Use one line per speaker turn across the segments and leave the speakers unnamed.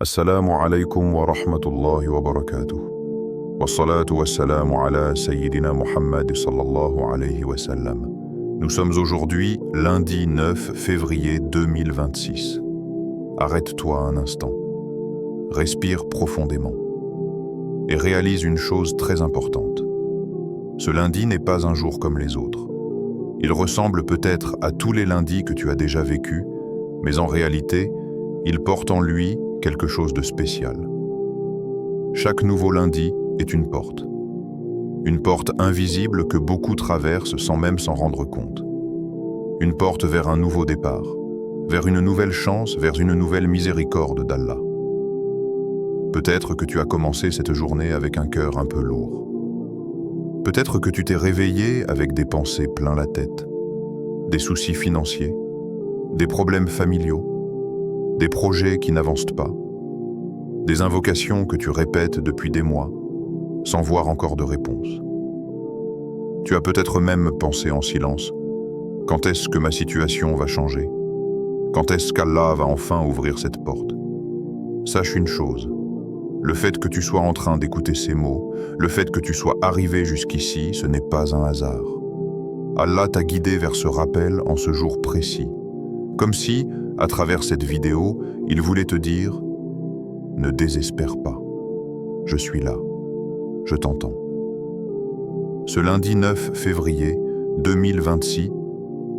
السلام عليكم ورحمة الله وبركاته والصلاة والسلام على سيدنا Muhammad sallallahu alayhi wa sallam. Nous sommes aujourd'hui lundi 9 février 2026. Arrête-toi un instant. Respire profondément. Et réalise une chose très importante. Ce lundi n'est pas un jour comme les autres. Il ressemble peut-être à tous les lundis que tu as déjà vécus, mais en réalité, il porte en lui quelque chose de spécial. Chaque nouveau lundi est une porte invisible que beaucoup traversent sans même s'en rendre compte. Une porte vers un nouveau départ, vers une nouvelle chance, vers une nouvelle miséricorde d'Allah. Peut-être que tu as commencé cette journée avec un cœur un peu lourd. Peut-être que tu t'es réveillé avec des pensées plein la tête, des soucis financiers, des problèmes familiaux, des projets qui n'avancent pas, des invocations que tu répètes depuis des mois, sans voir encore de réponse. Tu as peut-être même pensé en silence, quand est-ce que ma situation va changer? Quand est-ce qu'Allah va enfin ouvrir cette porte? Sache une chose, le fait que tu sois en train d'écouter ces mots, le fait que tu sois arrivé jusqu'ici, ce n'est pas un hasard. Allah t'a guidé vers ce rappel en ce jour précis, comme si, à travers cette vidéo, il voulait te dire « Ne désespère pas, je suis là, je t'entends ». Ce lundi 9 février 2026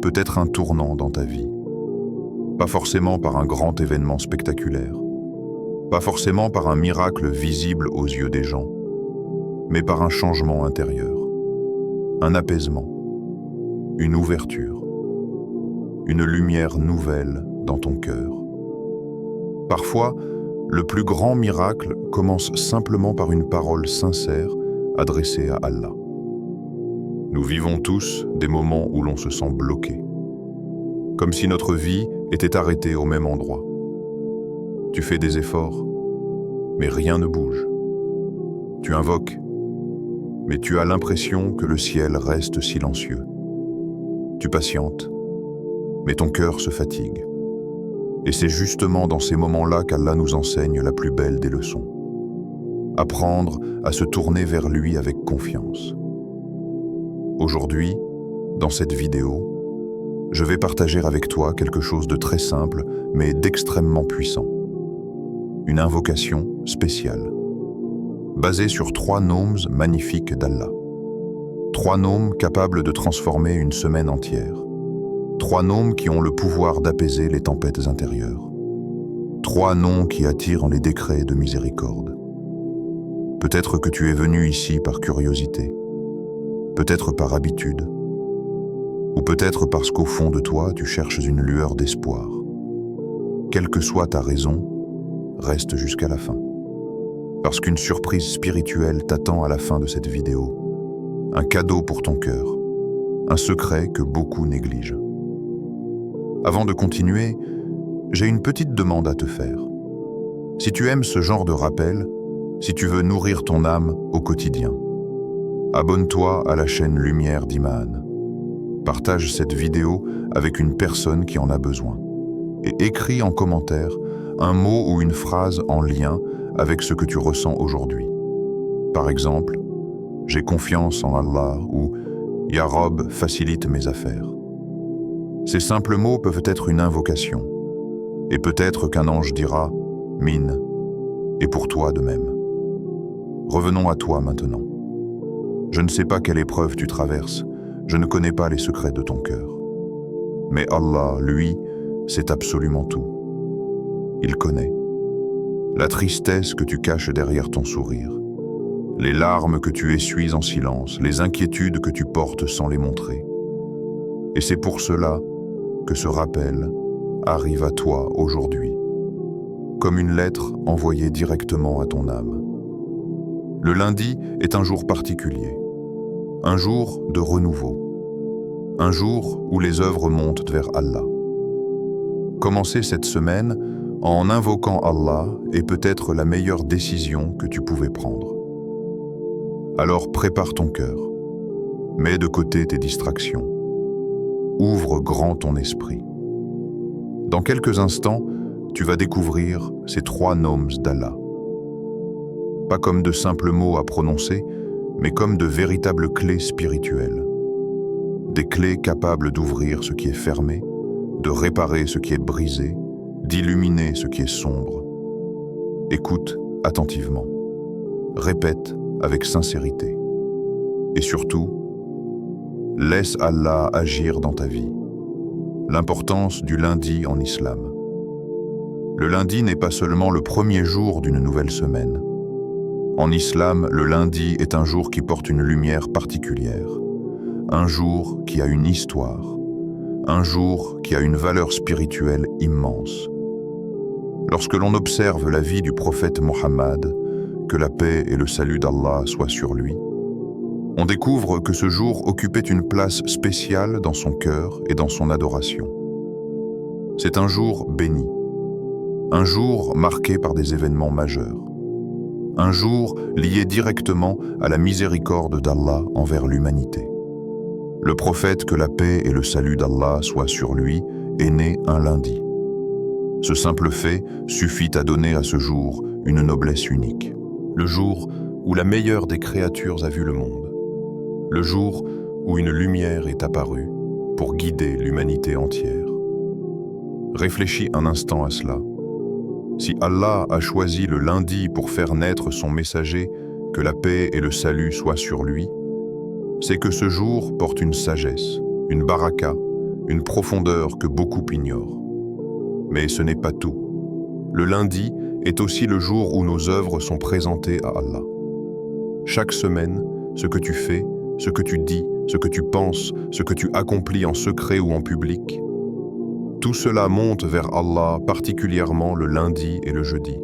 peut être un tournant dans ta vie. Pas forcément par un grand événement spectaculaire, pas forcément par un miracle visible aux yeux des gens, mais par un changement intérieur, un apaisement, une ouverture, une lumière nouvelle dans ton cœur. Parfois, le plus grand miracle commence simplement par une parole sincère adressée à Allah. Nous vivons tous des moments où l'on se sent bloqué, comme si notre vie était arrêtée au même endroit. Tu fais des efforts, mais rien ne bouge. Tu invoques, mais tu as l'impression que le ciel reste silencieux. Tu patientes, mais ton cœur se fatigue. Et c'est justement dans ces moments-là qu'Allah nous enseigne la plus belle des leçons. Apprendre à se tourner vers lui avec confiance. Aujourd'hui, dans cette vidéo, je vais partager avec toi quelque chose de très simple, mais d'extrêmement puissant. Une invocation spéciale, basée sur 3 noms magnifiques d'Allah. 3 noms capables de transformer une semaine entière. 3 noms qui ont le pouvoir d'apaiser les tempêtes intérieures. 3 noms qui attirent les décrets de miséricorde. Peut-être que tu es venu ici par curiosité, peut-être par habitude, ou peut-être parce qu'au fond de toi, tu cherches une lueur d'espoir. Quelle que soit ta raison, reste jusqu'à la fin. Parce qu'une surprise spirituelle t'attend à la fin de cette vidéo. Un cadeau pour ton cœur, un secret que beaucoup négligent. Avant de continuer, j'ai une petite demande à te faire. Si tu aimes ce genre de rappel, si tu veux nourrir ton âme au quotidien, abonne-toi à la chaîne Lumière d'Iman. Partage cette vidéo avec une personne qui en a besoin. Et écris en commentaire un mot ou une phrase en lien avec ce que tu ressens aujourd'hui. Par exemple, « J'ai confiance en Allah » ou « Ya Rob, facilite mes affaires ». Ces simples mots peuvent être une invocation, et peut-être qu'un ange dira « Mine », et pour toi de même. Revenons à toi maintenant. Je ne sais pas quelle épreuve tu traverses, je ne connais pas les secrets de ton cœur. Mais Allah, lui, sait absolument tout. Il connaît la tristesse que tu caches derrière ton sourire, les larmes que tu essuies en silence, les inquiétudes que tu portes sans les montrer. Et c'est pour cela que ce rappel arrive à toi aujourd'hui, comme une lettre envoyée directement à ton âme. Le lundi est un jour particulier, un jour de renouveau, un jour où les œuvres montent vers Allah. Commencer cette semaine en invoquant Allah est peut-être la meilleure décision que tu pouvais prendre. Alors prépare ton cœur, mets de côté tes distractions, ouvre grand ton esprit. Dans quelques instants, tu vas découvrir ces 3 noms d'Allah. Pas comme de simples mots à prononcer, mais comme de véritables clés spirituelles. Des clés capables d'ouvrir ce qui est fermé, de réparer ce qui est brisé, d'illuminer ce qui est sombre. Écoute attentivement. Répète avec sincérité. Et surtout, laisse Allah agir dans ta vie. L'importance du lundi en islam. Le lundi n'est pas seulement le premier jour d'une nouvelle semaine. En islam, le lundi est un jour qui porte une lumière particulière. Un jour qui a une histoire. Un jour qui a une valeur spirituelle immense. Lorsque l'on observe la vie du prophète Mohammed, que la paix et le salut d'Allah soient sur lui, on découvre que ce jour occupait une place spéciale dans son cœur et dans son adoration. C'est un jour béni, un jour marqué par des événements majeurs, un jour lié directement à la miséricorde d'Allah envers l'humanité. Le prophète, que la paix et le salut d'Allah soient sur lui, est né un lundi. Ce simple fait suffit à donner à ce jour une noblesse unique. Le jour où la meilleure des créatures a vu le monde. Le jour où une lumière est apparue pour guider l'humanité entière. Réfléchis un instant à cela. Si Allah a choisi le lundi pour faire naître son messager, que la paix et le salut soient sur lui, c'est que ce jour porte une sagesse, une baraka, une profondeur que beaucoup ignorent. Mais ce n'est pas tout. Le lundi est aussi le jour où nos œuvres sont présentées à Allah. Chaque semaine, ce que tu fais, ce que tu dis, ce que tu penses, ce que tu accomplis en secret ou en public, tout cela monte vers Allah, particulièrement le lundi et le jeudi.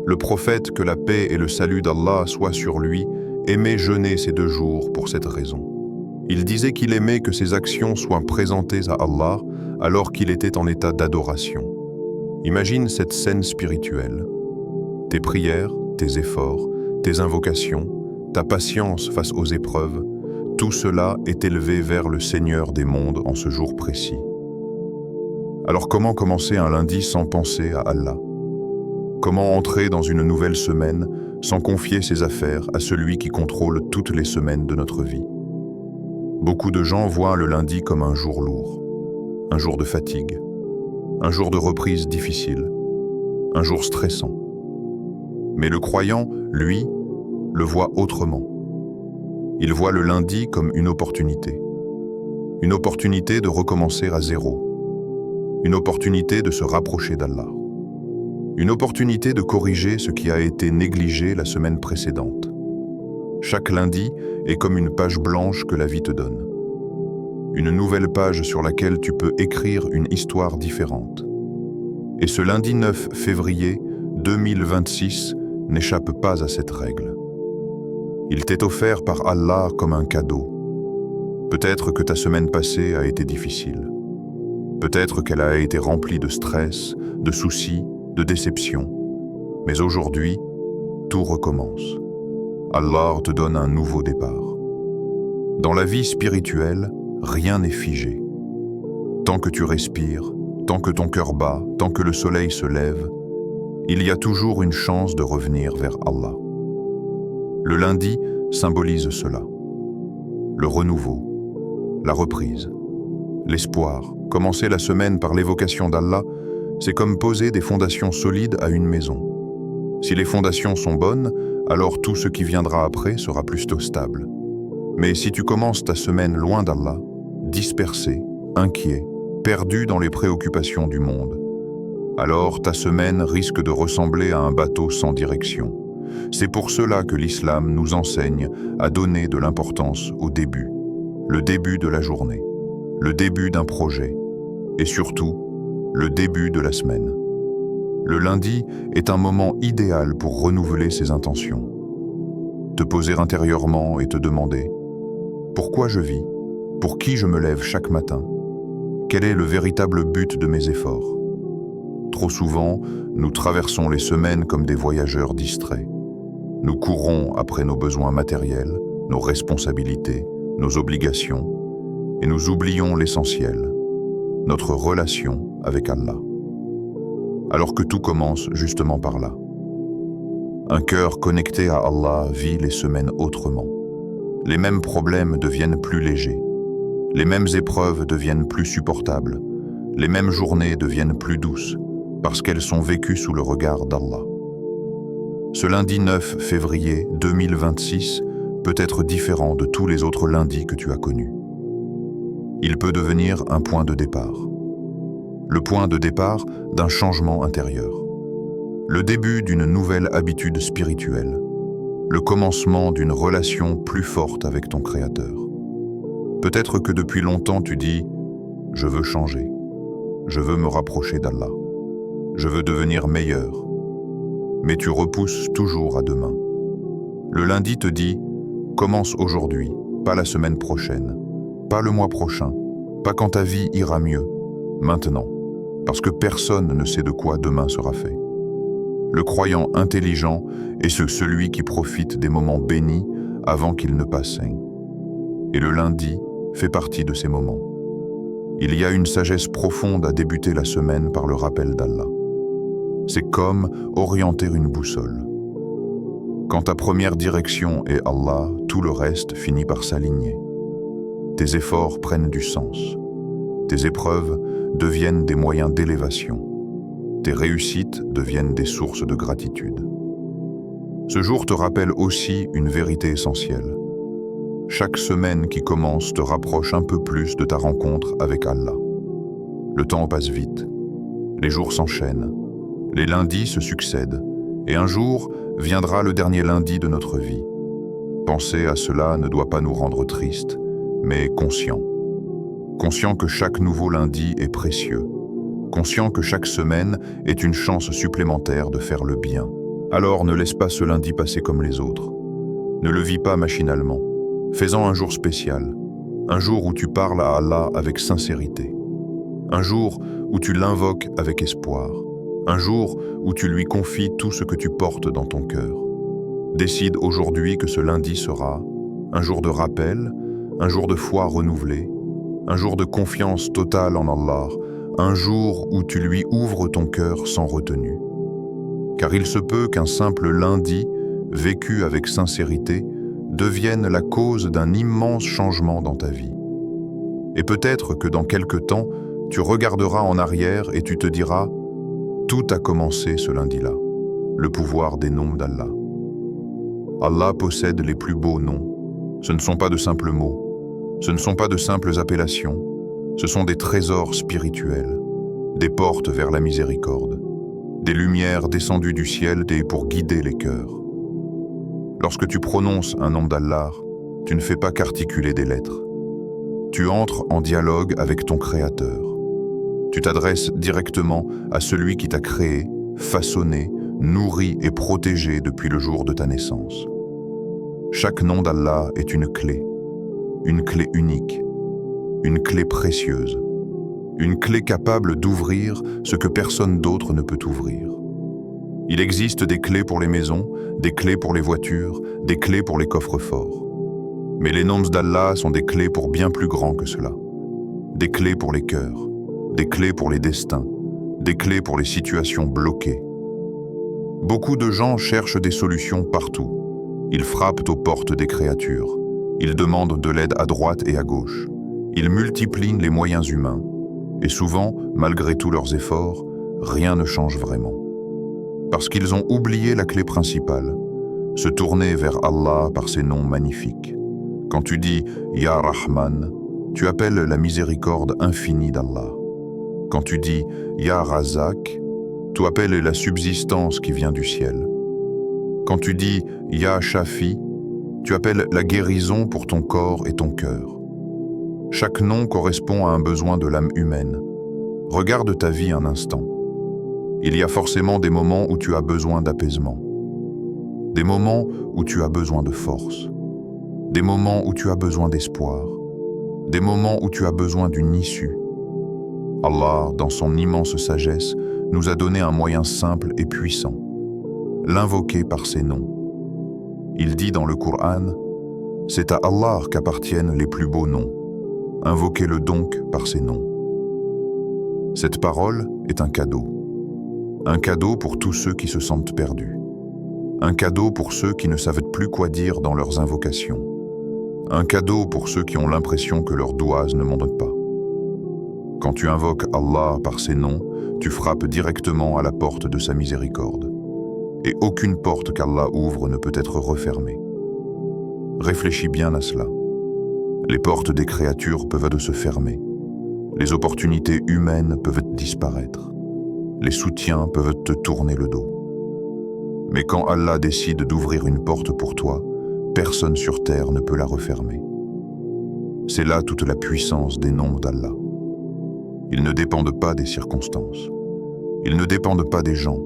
Le prophète, que la paix et le salut d'Allah soient sur lui, aimait jeûner ces 2 jours pour cette raison. Il disait qu'il aimait que ses actions soient présentées à Allah alors qu'il était en état d'adoration. Imagine cette scène spirituelle. Tes prières, tes efforts, tes invocations, ta patience face aux épreuves, tout cela est élevé vers le Seigneur des mondes en ce jour précis. Alors comment commencer un lundi sans penser à Allah? Comment entrer dans une nouvelle semaine sans confier ses affaires à celui qui contrôle toutes les semaines de notre vie? Beaucoup de gens voient le lundi comme un jour lourd, un jour de fatigue, un jour de reprise difficile, un jour stressant. Mais le croyant, lui, le voit autrement. Il voit le lundi comme une opportunité de recommencer à zéro, une opportunité de se rapprocher d'Allah, une opportunité de corriger ce qui a été négligé la semaine précédente. Chaque lundi est comme une page blanche que la vie te donne. Une nouvelle page sur laquelle tu peux écrire une histoire différente. Et ce lundi 9 février 2026 n'échappe pas à cette règle. Il t'est offert par Allah comme un cadeau. Peut-être que ta semaine passée a été difficile. Peut-être qu'elle a été remplie de stress, de soucis, de déceptions. Mais aujourd'hui, tout recommence. Allah te donne un nouveau départ. Dans la vie spirituelle, rien n'est figé. Tant que tu respires, tant que ton cœur bat, tant que le soleil se lève, il y a toujours une chance de revenir vers Allah. Le lundi symbolise cela. Le renouveau, la reprise, l'espoir. Commencer la semaine par l'évocation d'Allah, c'est comme poser des fondations solides à une maison. Si les fondations sont bonnes, alors tout ce qui viendra après sera plutôt stable. Mais si tu commences ta semaine loin d'Allah, dispersé, inquiet, perdu dans les préoccupations du monde, alors ta semaine risque de ressembler à un bateau sans direction. C'est pour cela que l'islam nous enseigne à donner de l'importance au début, le début de la journée, le début d'un projet, et surtout, le début de la semaine. Le lundi est un moment idéal pour renouveler ses intentions. Te poser intérieurement et te demander « Pourquoi je vis ? Pour qui je me lève chaque matin ? Quel est le véritable but de mes efforts ?» Trop souvent, nous traversons les semaines comme des voyageurs distraits. Nous courons après nos besoins matériels, nos responsabilités, nos obligations, et nous oublions l'essentiel, notre relation avec Allah. alors que tout commence justement par là. Un cœur connecté à Allah vit les semaines autrement. Les mêmes problèmes deviennent plus légers. Les mêmes épreuves deviennent plus supportables. Les mêmes journées deviennent plus douces, parce qu'elles sont vécues sous le regard d'Allah. Ce lundi 9 février 2026 peut être différent de tous les autres lundis que tu as connus. Il peut devenir un point de départ. Le point de départ d'un changement intérieur. Le début d'une nouvelle habitude spirituelle. Le commencement d'une relation plus forte avec ton Créateur. Peut-être que depuis longtemps tu dis « Je veux changer. Je veux me rapprocher d'Allah. Je veux devenir meilleur. » Mais tu repousses toujours à demain. Le lundi te dit « Commence aujourd'hui, pas la semaine prochaine, pas le mois prochain, pas quand ta vie ira mieux, maintenant, parce que personne ne sait de quoi demain sera fait. » Le croyant intelligent est celui qui profite des moments bénis avant qu'ils ne passent. Et le lundi fait partie de ces moments. Il y a une sagesse profonde à débuter la semaine par le rappel d'Allah. C'est comme orienter une boussole. Quand ta première direction est Allah, tout le reste finit par s'aligner. Tes efforts prennent du sens. Tes épreuves deviennent des moyens d'élévation. Tes réussites deviennent des sources de gratitude. Ce jour te rappelle aussi une vérité essentielle. Chaque semaine qui commence te rapproche un peu plus de ta rencontre avec Allah. Le temps passe vite. Les jours s'enchaînent. Les lundis se succèdent. Et un jour viendra le dernier lundi de notre vie. Penser à cela ne doit pas nous rendre tristes, mais conscients. Conscients que chaque nouveau lundi est précieux. Conscient que chaque semaine est une chance supplémentaire de faire le bien. Alors ne laisse pas ce lundi passer comme les autres. Ne le vis pas machinalement. Fais-en un jour spécial. Un jour où tu parles à Allah avec sincérité. Un jour où tu l'invoques avec espoir. Un jour où tu lui confies tout ce que tu portes dans ton cœur. Décide aujourd'hui que ce lundi sera un jour de rappel, un jour de foi renouvelée, un jour de confiance totale en Allah, un jour où tu lui ouvres ton cœur sans retenue. Car il se peut qu'un simple lundi, vécu avec sincérité, devienne la cause d'un immense changement dans ta vie. Et peut-être que dans quelque temps, tu regarderas en arrière et tu te diras « Tout a commencé ce lundi-là, le pouvoir des noms d'Allah. » Allah possède les plus beaux noms. Ce ne sont pas de simples mots, ce ne sont pas de simples appellations, ce sont des trésors spirituels, des portes vers la miséricorde, des lumières descendues du ciel pour guider les cœurs. Lorsque tu prononces un nom d'Allah, tu ne fais pas qu'articuler des lettres. Tu entres en dialogue avec ton Créateur. Tu t'adresses directement à celui qui t'a créé, façonné, nourri et protégé depuis le jour de ta naissance. Chaque nom d'Allah est une clé unique, une clé précieuse, une clé capable d'ouvrir ce que personne d'autre ne peut ouvrir. Il existe des clés pour les maisons, des clés pour les voitures, des clés pour les coffres-forts. Mais les noms d'Allah sont des clés pour bien plus grand que cela. Des clés pour les cœurs, des clés pour les destins, des clés pour les situations bloquées. Beaucoup de gens cherchent des solutions partout. Ils frappent aux portes des créatures. Ils demandent de l'aide à droite et à gauche. Ils multiplient les moyens humains. Et souvent, malgré tous leurs efforts, rien ne change vraiment. Parce qu'ils ont oublié la clé principale, se tourner vers Allah par ses noms magnifiques. Quand tu dis « Ya Rahman », tu appelles la miséricorde infinie d'Allah. Quand tu dis « Ya Razak », tu appelles la subsistance qui vient du ciel. Quand tu dis « Ya Shafi », tu appelles la guérison pour ton corps et ton cœur. Chaque nom correspond à un besoin de l'âme humaine. Regarde ta vie un instant. Il y a forcément des moments où tu as besoin d'apaisement. Des moments où tu as besoin de force. Des moments où tu as besoin d'espoir. Des moments où tu as besoin d'une issue. Allah, dans son immense sagesse, nous a donné un moyen simple et puissant. L'invoquer par ses noms. Il dit dans le Coran, « C'est à Allah qu'appartiennent les plus beaux noms. Invoquez-le donc par ses noms. » Cette parole est un cadeau. Un cadeau pour tous ceux qui se sentent perdus. Un cadeau pour ceux qui ne savent plus quoi dire dans leurs invocations. Un cadeau pour ceux qui ont l'impression que leurs doigts ne montent pas. Quand tu invoques Allah par ses noms, tu frappes directement à la porte de sa miséricorde. Et aucune porte qu'Allah ouvre ne peut être refermée. Réfléchis bien à cela. Les portes des créatures peuvent se fermer. Les opportunités humaines peuvent disparaître. Les soutiens peuvent te tourner le dos. Mais quand Allah décide d'ouvrir une porte pour toi, personne sur terre ne peut la refermer. C'est là toute la puissance des noms d'Allah. Ils ne dépendent pas des circonstances. Ils ne dépendent pas des gens.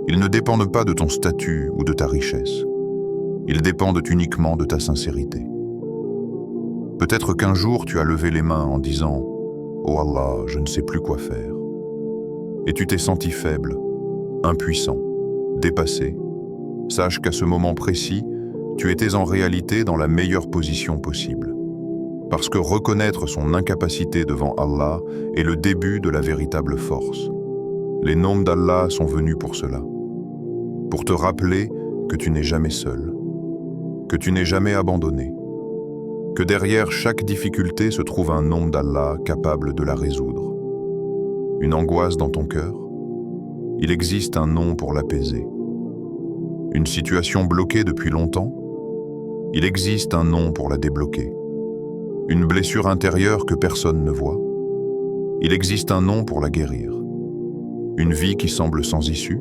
Ils ne dépendent pas de ton statut ou de ta richesse. Ils dépendent uniquement de ta sincérité. Peut-être qu'un jour tu as levé les mains en disant « Oh Allah, je ne sais plus quoi faire ». Et tu t'es senti faible, impuissant, dépassé. Sache qu'à ce moment précis, tu étais en réalité dans la meilleure position possible. Parce que reconnaître son incapacité devant Allah est le début de la véritable force. Les noms d'Allah sont venus pour cela. Pour te rappeler que tu n'es jamais seul, que tu n'es jamais abandonné, que derrière chaque difficulté se trouve un nom d'Allah capable de la résoudre. Une angoisse dans ton cœur? Il existe un nom pour l'apaiser. Une situation bloquée depuis longtemps? Il existe un nom pour la débloquer. Une blessure intérieure que personne ne voit? Il existe un nom pour la guérir. Une vie qui semble sans issue?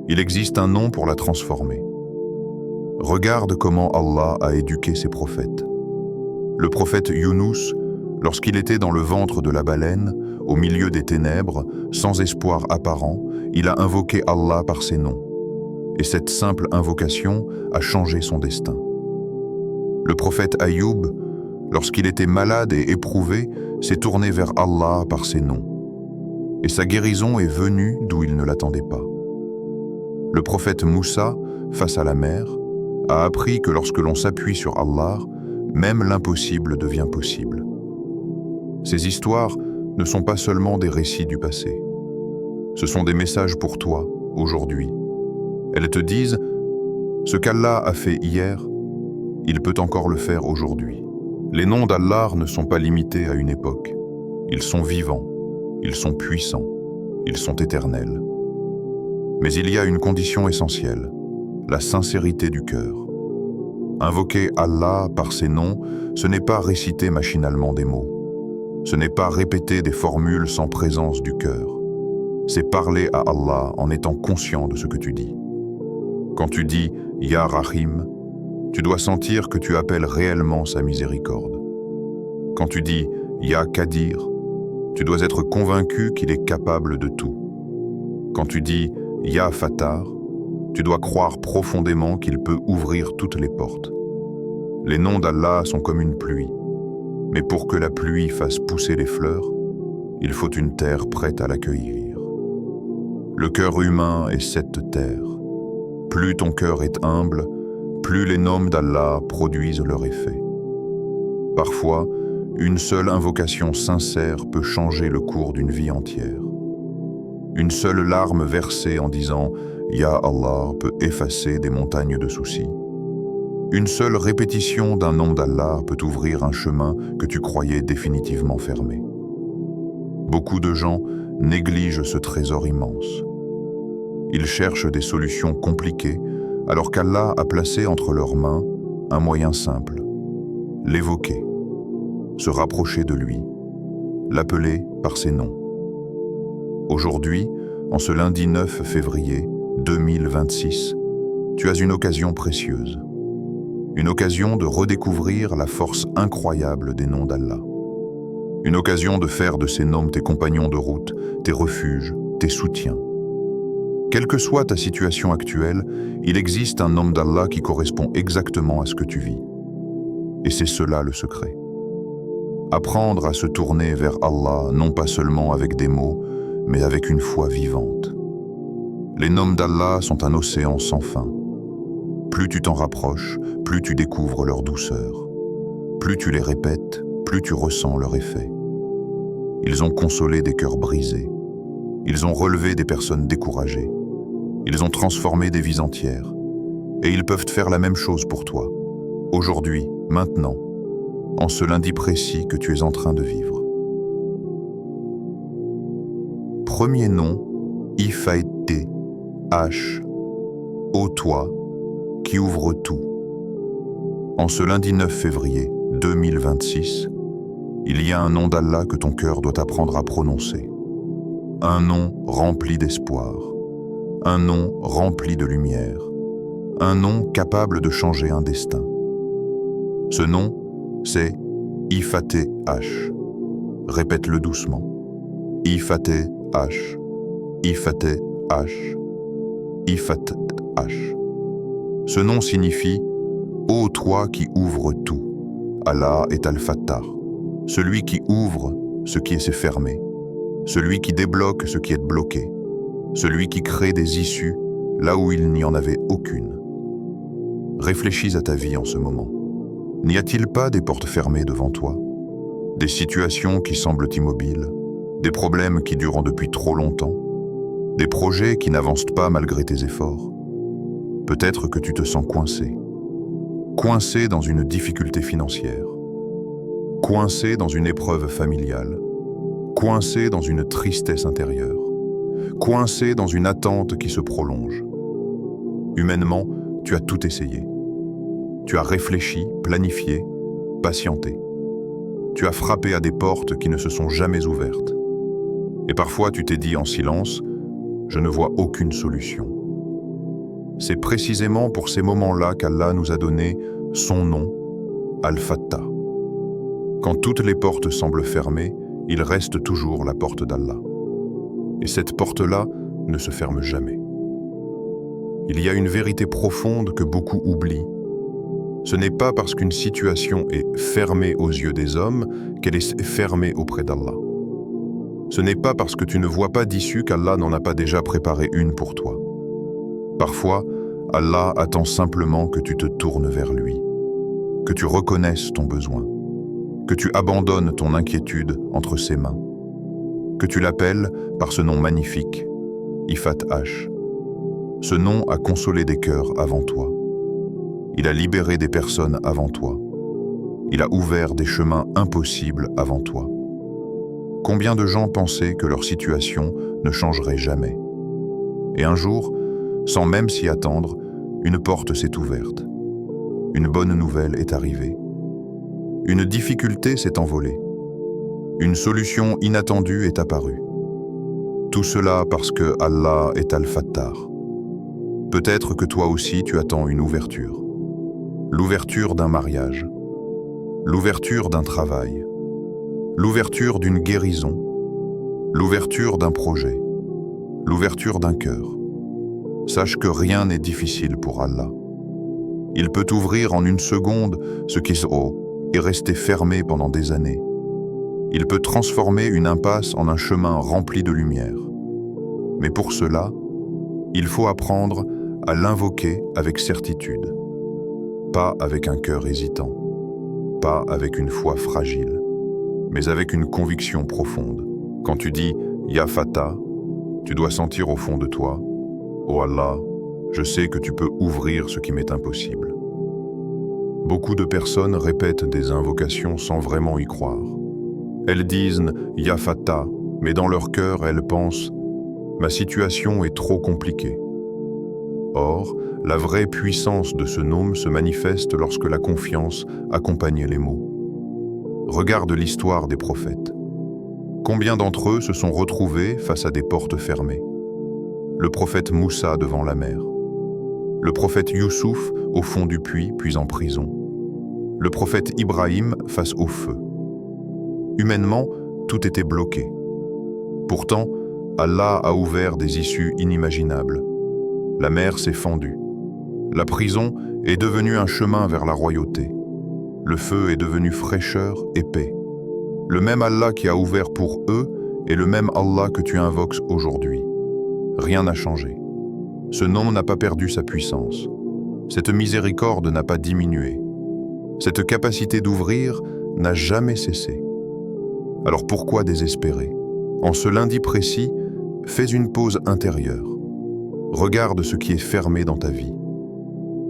Il existe un nom pour la transformer. Regarde comment Allah a éduqué ses prophètes. Le prophète Younous, lorsqu'il était dans le ventre de la baleine, au milieu des ténèbres, sans espoir apparent, il a invoqué Allah par ses noms. Et cette simple invocation a changé son destin. Le prophète Ayoub, lorsqu'il était malade et éprouvé, s'est tourné vers Allah par ses noms. Et sa guérison est venue d'où il ne l'attendait pas. Le prophète Moussa, face à la mer, a appris que lorsque l'on s'appuie sur Allah, même l'impossible devient possible. Ces histoires ne sont pas seulement des récits du passé. Ce sont des messages pour toi, aujourd'hui. Elles te disent, ce qu'Allah a fait hier, il peut encore le faire aujourd'hui. Les noms d'Allah ne sont pas limités à une époque. Ils sont vivants, ils sont puissants, ils sont éternels. Mais il y a une condition essentielle, la sincérité du cœur. Invoquer Allah par ses noms, ce n'est pas réciter machinalement des mots. Ce n'est pas répéter des formules sans présence du cœur. C'est parler à Allah en étant conscient de ce que tu dis. Quand tu dis « Ya Rahim », tu dois sentir que tu appelles réellement sa miséricorde. Quand tu dis « Ya Qadir », tu dois être convaincu qu'il est capable de tout. Quand tu dis « Ya Fattar », tu dois croire profondément qu'il peut ouvrir toutes les portes. Les noms d'Allah sont comme une pluie. Mais pour que la pluie fasse pousser les fleurs, il faut une terre prête à l'accueillir. Le cœur humain est cette terre. Plus ton cœur est humble, plus les noms d'Allah produisent leur effet. Parfois, une seule invocation sincère peut changer le cours d'une vie entière. Une seule larme versée en disant « Ya Allah » peut effacer des montagnes de soucis. Une seule répétition d'un nom d'Allah peut ouvrir un chemin que tu croyais définitivement fermé. Beaucoup de gens négligent ce trésor immense. Ils cherchent des solutions compliquées alors qu'Allah a placé entre leurs mains un moyen simple, l'évoquer, se rapprocher de lui, l'appeler par ses noms. Aujourd'hui, en ce lundi 9 février 2026, tu as une occasion précieuse. Une occasion de redécouvrir la force incroyable des noms d'Allah. Une occasion de faire de ces noms tes compagnons de route, tes refuges, tes soutiens. Quelle que soit ta situation actuelle, il existe un nom d'Allah qui correspond exactement à ce que tu vis. Et c'est cela le secret. Apprendre à se tourner vers Allah, non pas seulement avec des mots, mais avec une foi vivante. Les noms d'Allah sont un océan sans fin. Plus tu t'en rapproches, plus tu découvres leur douceur. Plus tu les répètes, plus tu ressens leur effet. Ils ont consolé des cœurs brisés. Ils ont relevé des personnes découragées. Ils ont transformé des vies entières. Et ils peuvent faire la même chose pour toi, aujourd'hui, maintenant, en ce lundi précis que tu es en train de vivre. Premier nom, Ifaïté, H, ô toi, qui ouvre tout. En ce lundi 9 février 2026, il y a un nom d'Allah que ton cœur doit apprendre à prononcer. Un nom rempli d'espoir, un nom rempli de lumière, un nom capable de changer un destin. Ce nom, c'est Ifaté H. Répète-le doucement. Ifaté H. Ifaté H. Ifaté H. Ce nom signifie « Ô toi qui ouvres tout ». Allah est Al-Fattar, celui qui ouvre ce qui est fermé, celui qui débloque ce qui est bloqué, celui qui crée des issues là où il n'y en avait aucune. Réfléchis à ta vie en ce moment. N'y a-t-il pas des portes fermées devant toi? Des situations qui semblent immobiles? Des problèmes qui durent depuis trop longtemps? Des projets qui n'avancent pas malgré tes efforts? Peut-être que tu te sens coincé. Coincé dans une difficulté financière. Coincé dans une épreuve familiale. Coincé dans une tristesse intérieure. Coincé dans une attente qui se prolonge. Humainement, tu as tout essayé. Tu as réfléchi, planifié, patienté. Tu as frappé à des portes qui ne se sont jamais ouvertes. Et parfois tu t'es dit en silence, je ne vois aucune solution. C'est précisément pour ces moments-là qu'Allah nous a donné son nom, Al-Fattah. Quand toutes les portes semblent fermées, il reste toujours la porte d'Allah. Et cette porte-là ne se ferme jamais. Il y a une vérité profonde que beaucoup oublient. Ce n'est pas parce qu'une situation est fermée aux yeux des hommes qu'elle est fermée auprès d'Allah. Ce n'est pas parce que tu ne vois pas d'issue qu'Allah n'en a pas déjà préparé une pour toi. Parfois, Allah attend simplement que tu te tournes vers lui, que tu reconnaisses ton besoin, que tu abandonnes ton inquiétude entre ses mains, que tu l'appelles par ce nom magnifique, Ifat H. Ce nom a consolé des cœurs avant toi. Il a libéré des personnes avant toi. Il a ouvert des chemins impossibles avant toi. Combien de gens pensaient que leur situation ne changerait jamais? Et un jour, sans même s'y attendre, une porte s'est ouverte. Une bonne nouvelle est arrivée. Une difficulté s'est envolée. Une solution inattendue est apparue. Tout cela parce que Allah est Al-Fattar. Peut-être que toi aussi tu attends une ouverture. L'ouverture d'un mariage. L'ouverture d'un travail. L'ouverture d'une guérison. L'ouverture d'un projet. L'ouverture d'un cœur. Sache que rien n'est difficile pour Allah. Il peut ouvrir en une seconde ce qui est resté fermé pendant des années. Il peut transformer une impasse en un chemin rempli de lumière. Mais pour cela, il faut apprendre à l'invoquer avec certitude. Pas avec un cœur hésitant, pas avec une foi fragile, mais avec une conviction profonde. Quand tu dis « Ya Fatah », tu dois sentir au fond de toi « Oh Allah, je sais que tu peux ouvrir ce qui m'est impossible ». Beaucoup de personnes répètent des invocations sans vraiment y croire. Elles disent « Ya Fatah », mais dans leur cœur, elles pensent « Ma situation est trop compliquée ». Or, la vraie puissance de ce nom se manifeste lorsque la confiance accompagne les mots. Regarde l'histoire des prophètes. Combien d'entre eux se sont retrouvés face à des portes fermées? Le prophète Moussa devant la mer. Le prophète Youssouf au fond du puits puis en prison. Le prophète Ibrahim face au feu. Humainement, tout était bloqué. Pourtant, Allah a ouvert des issues inimaginables. La mer s'est fendue. La prison est devenue un chemin vers la royauté. Le feu est devenu fraîcheur et paix. Le même Allah qui a ouvert pour eux est le même Allah que tu invoques aujourd'hui. Rien n'a changé. Ce nom n'a pas perdu sa puissance. Cette miséricorde n'a pas diminué. Cette capacité d'ouvrir n'a jamais cessé. Alors pourquoi désespérer? En ce lundi précis, fais une pause intérieure. Regarde ce qui est fermé dans ta vie.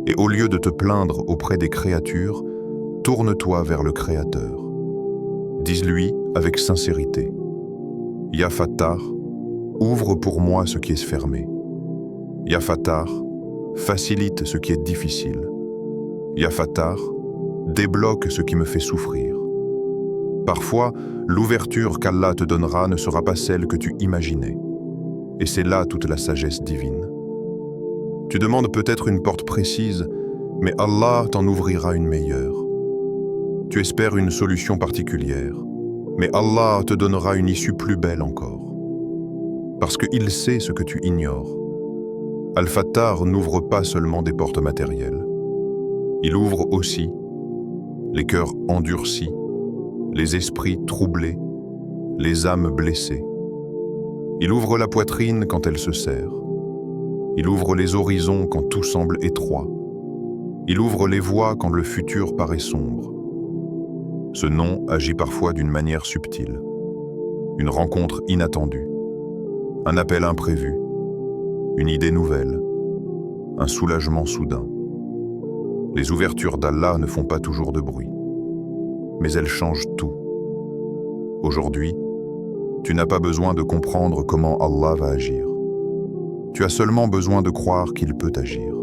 Et au lieu de te plaindre auprès des créatures, tourne-toi vers le Créateur. Dis-lui avec sincérité: Ya Fattar, ouvre pour moi ce qui est fermé. Ya Fattar, facilite ce qui est difficile. Ya Fattar, débloque ce qui me fait souffrir. Parfois, l'ouverture qu'Allah te donnera ne sera pas celle que tu imaginais. Et c'est là toute la sagesse divine. Tu demandes peut-être une porte précise, mais Allah t'en ouvrira une meilleure. Tu espères une solution particulière, mais Allah te donnera une issue plus belle encore. Parce qu'il sait ce que tu ignores. Al-Fattar n'ouvre pas seulement des portes matérielles. Il ouvre aussi les cœurs endurcis, les esprits troublés, les âmes blessées. Il ouvre la poitrine quand elle se serre. Il ouvre les horizons quand tout semble étroit. Il ouvre les voies quand le futur paraît sombre. Ce nom agit parfois d'une manière subtile. Une rencontre inattendue, un appel imprévu, une idée nouvelle, un soulagement soudain. Les ouvertures d'Allah ne font pas toujours de bruit, mais elles changent tout. Aujourd'hui, tu n'as pas besoin de comprendre comment Allah va agir. Tu as seulement besoin de croire qu'il peut agir.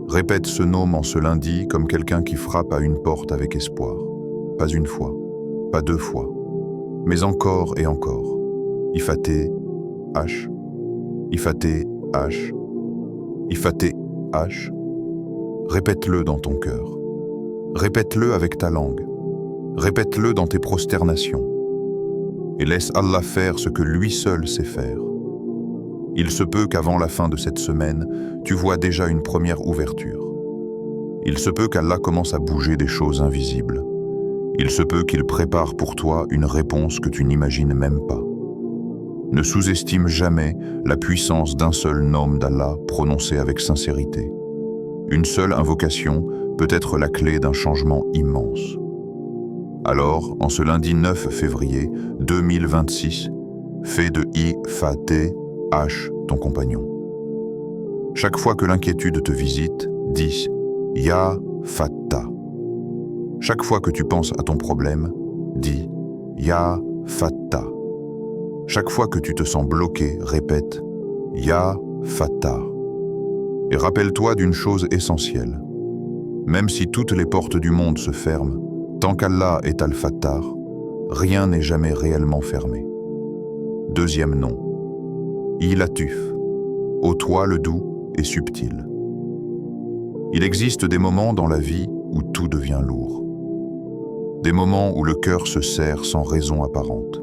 Répète ce nom en ce lundi comme quelqu'un qui frappe à une porte avec espoir. Pas une fois, pas deux fois, mais encore et encore. Ifaté H, Ifaté H, Ifaté H. Répète-le dans ton cœur. Répète-le avec ta langue. Répète-le dans tes prosternations. Et laisse Allah faire ce que lui seul sait faire. Il se peut qu'avant la fin de cette semaine, tu vois déjà une première ouverture. Il se peut qu'Allah commence à bouger des choses invisibles. Il se peut qu'il prépare pour toi une réponse que tu n'imagines même pas. Ne sous-estime jamais la puissance d'un seul nom d'Allah prononcé avec sincérité. Une seule invocation peut être la clé d'un changement immense. Alors, en ce lundi 9 février 2026, fais de Ifaté H ton compagnon. Chaque fois que l'inquiétude te visite, dis Ya Fattar. Chaque fois que tu penses à ton problème, dis Ya Fattar. Chaque fois que tu te sens bloqué, répète Ya Fattar. Et rappelle-toi d'une chose essentielle. Même si toutes les portes du monde se ferment, tant qu'Allah est Al-Fattar, rien n'est jamais réellement fermé. Deuxième nom. Ilatif, au toit le doux et subtil. Il existe des moments dans la vie où tout devient lourd. Des moments où le cœur se serre sans raison apparente,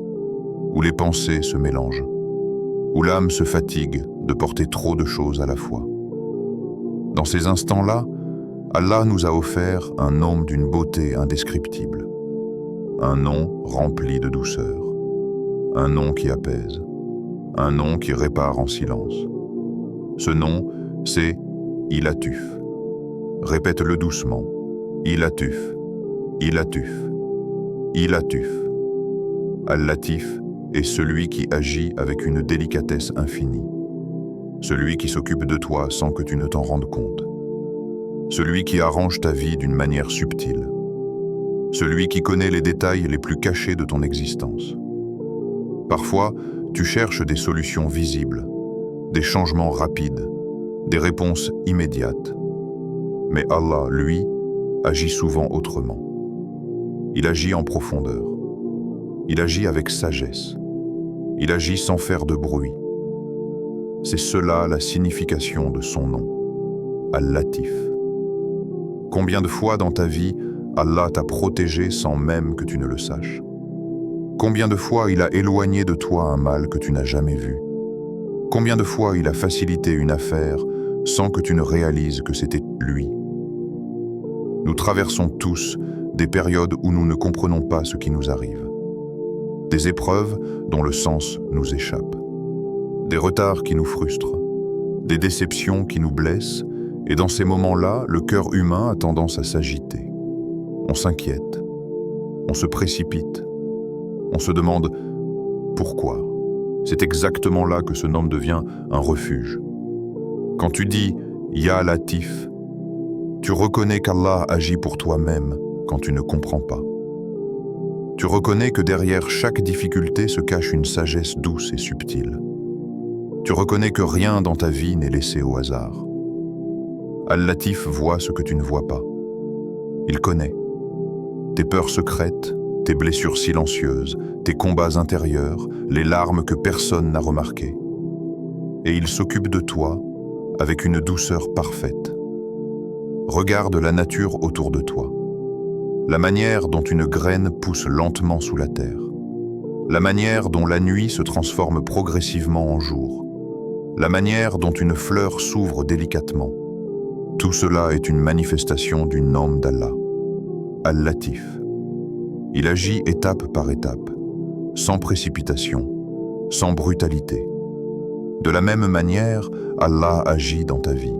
où les pensées se mélangent, où l'âme se fatigue de porter trop de choses à la fois. Dans ces instants-là, Allah nous a offert un nom d'une beauté indescriptible, un nom rempli de douceur, un nom qui apaise, un nom qui répare en silence. Ce nom, c'est Ilatif. Répète-le doucement. Ilatif, Ilatif, Ilatif. Al-Latif est celui qui agit avec une délicatesse infinie. Celui qui s'occupe de toi sans que tu ne t'en rendes compte. Celui qui arrange ta vie d'une manière subtile. Celui qui connaît les détails les plus cachés de ton existence. Parfois, tu cherches des solutions visibles, des changements rapides, des réponses immédiates. Mais Allah, lui, agit souvent autrement. Il agit en profondeur. Il agit avec sagesse. Il agit sans faire de bruit. C'est cela la signification de son nom, Al-Latif. Combien de fois dans ta vie, Allah t'a protégé sans même que tu ne le saches? Combien de fois il a éloigné de toi un mal que tu n'as jamais vu? Combien de fois il a facilité une affaire sans que tu ne réalises que c'était lui? Nous traversons tous des périodes où nous ne comprenons pas ce qui nous arrive. Des épreuves dont le sens nous échappe. Des retards qui nous frustrent. Des déceptions qui nous blessent. Et dans ces moments-là, le cœur humain a tendance à s'agiter. On s'inquiète. On se précipite. On se demande pourquoi. C'est exactement là que ce nom devient un refuge. Quand tu dis « Ya Latif », tu reconnais qu'Allah agit pour toi-même quand tu ne comprends pas. Tu reconnais que derrière chaque difficulté se cache une sagesse douce et subtile. Tu reconnais que rien dans ta vie n'est laissé au hasard. Al-Latif voit ce que tu ne vois pas. Il connaît tes peurs secrètes, tes blessures silencieuses, tes combats intérieurs, les larmes que personne n'a remarquées. Et il s'occupe de toi avec une douceur parfaite. Regarde la nature autour de toi. La manière dont une graine pousse lentement sous la terre. La manière dont la nuit se transforme progressivement en jour. La manière dont une fleur s'ouvre délicatement. Tout cela est une manifestation du nom d'Allah, Al-Latif. Il agit étape par étape, sans précipitation, sans brutalité. De la même manière, Allah agit dans ta vie.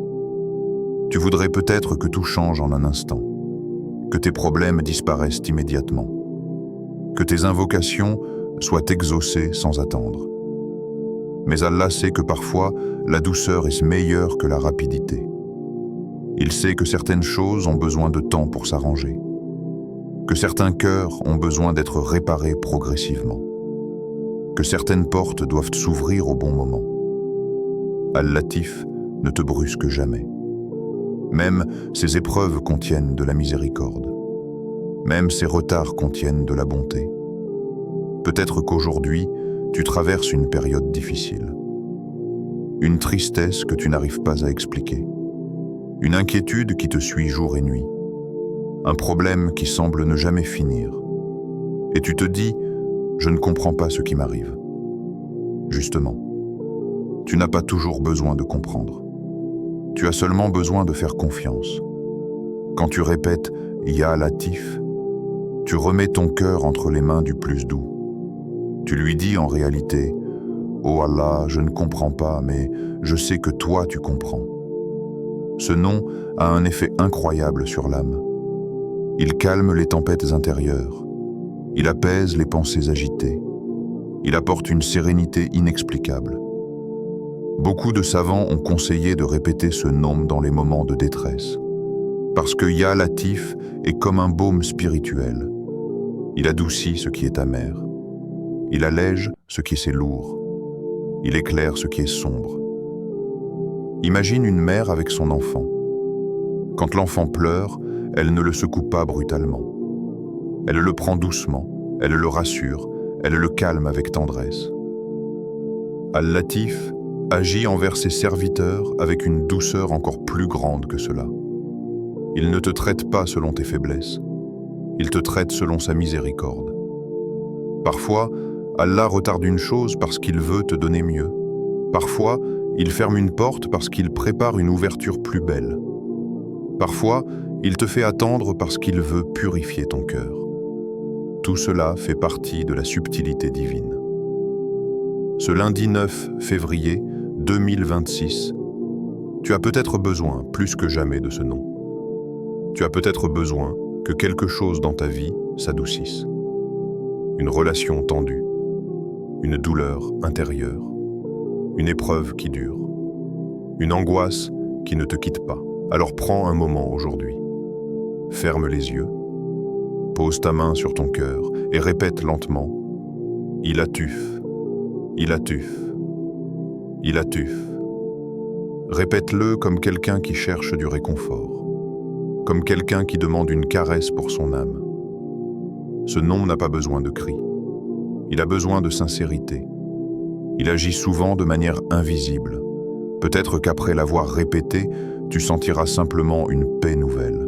Tu voudrais peut-être que tout change en un instant, que tes problèmes disparaissent immédiatement, que tes invocations soient exaucées sans attendre. Mais Allah sait que parfois, la douceur est meilleure que la rapidité. Il sait que certaines choses ont besoin de temps pour s'arranger, que certains cœurs ont besoin d'être réparés progressivement, que certaines portes doivent s'ouvrir au bon moment. Al-Latif ne te brusque jamais. Même ces épreuves contiennent de la miséricorde. Même ces retards contiennent de la bonté. Peut-être qu'aujourd'hui, tu traverses une période difficile. Une tristesse que tu n'arrives pas à expliquer. Une inquiétude qui te suit jour et nuit. Un problème qui semble ne jamais finir. Et tu te dis, je ne comprends pas ce qui m'arrive. Justement, tu n'as pas toujours besoin de comprendre. Tu as seulement besoin de faire confiance. Quand tu répètes « Ya Latif », tu remets ton cœur entre les mains du plus doux. Tu lui dis en réalité « Oh Allah, je ne comprends pas, mais je sais que toi tu comprends ». Ce nom a un effet incroyable sur l'âme. Il calme les tempêtes intérieures. Il apaise les pensées agitées. Il apporte une sérénité inexplicable. Beaucoup de savants ont conseillé de répéter ce nom dans les moments de détresse, parce que Ya Latif est comme un baume spirituel. Il adoucit ce qui est amer. Il allège ce qui est lourd. Il éclaire ce qui est sombre. Imagine une mère avec son enfant. Quand l'enfant pleure, elle ne le secoue pas brutalement. Elle le prend doucement, elle le rassure, elle le calme avec tendresse. Al-Latif agit envers ses serviteurs avec une douceur encore plus grande que cela. Il ne te traite pas selon tes faiblesses. Il te traite selon sa miséricorde. Parfois, Allah retarde une chose parce qu'il veut te donner mieux. Parfois, il ferme une porte parce qu'il prépare une ouverture plus belle. Parfois, il te fait attendre parce qu'il veut purifier ton cœur. Tout cela fait partie de la subtilité divine. Ce lundi 9 février 2026, tu as peut-être besoin, plus que jamais, de ce nom. Tu as peut-être besoin que quelque chose dans ta vie s'adoucisse. Une relation tendue, une douleur intérieure, une épreuve qui dure, une angoisse qui ne te quitte pas. Alors prends un moment aujourd'hui. Ferme les yeux, pose ta main sur ton cœur et répète lentement « Il Latif, Il Latif, Il Latif ». Répète-le comme quelqu'un qui cherche du réconfort, comme quelqu'un qui demande une caresse pour son âme. Ce nom n'a pas besoin de cris, il a besoin de sincérité. Il agit souvent de manière invisible. Peut-être qu'après l'avoir répété, tu sentiras simplement une paix nouvelle.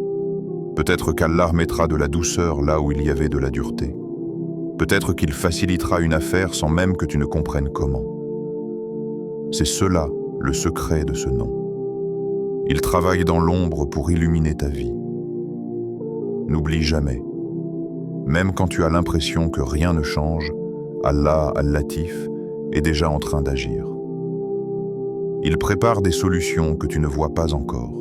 Peut-être qu'Allah mettra de la douceur là où il y avait de la dureté. Peut-être qu'il facilitera une affaire sans même que tu ne comprennes comment. C'est cela le secret de ce nom. Il travaille dans l'ombre pour illuminer ta vie. N'oublie jamais, même quand tu as l'impression que rien ne change, Allah Al-Latif est déjà en train d'agir. Il prépare des solutions que tu ne vois pas encore.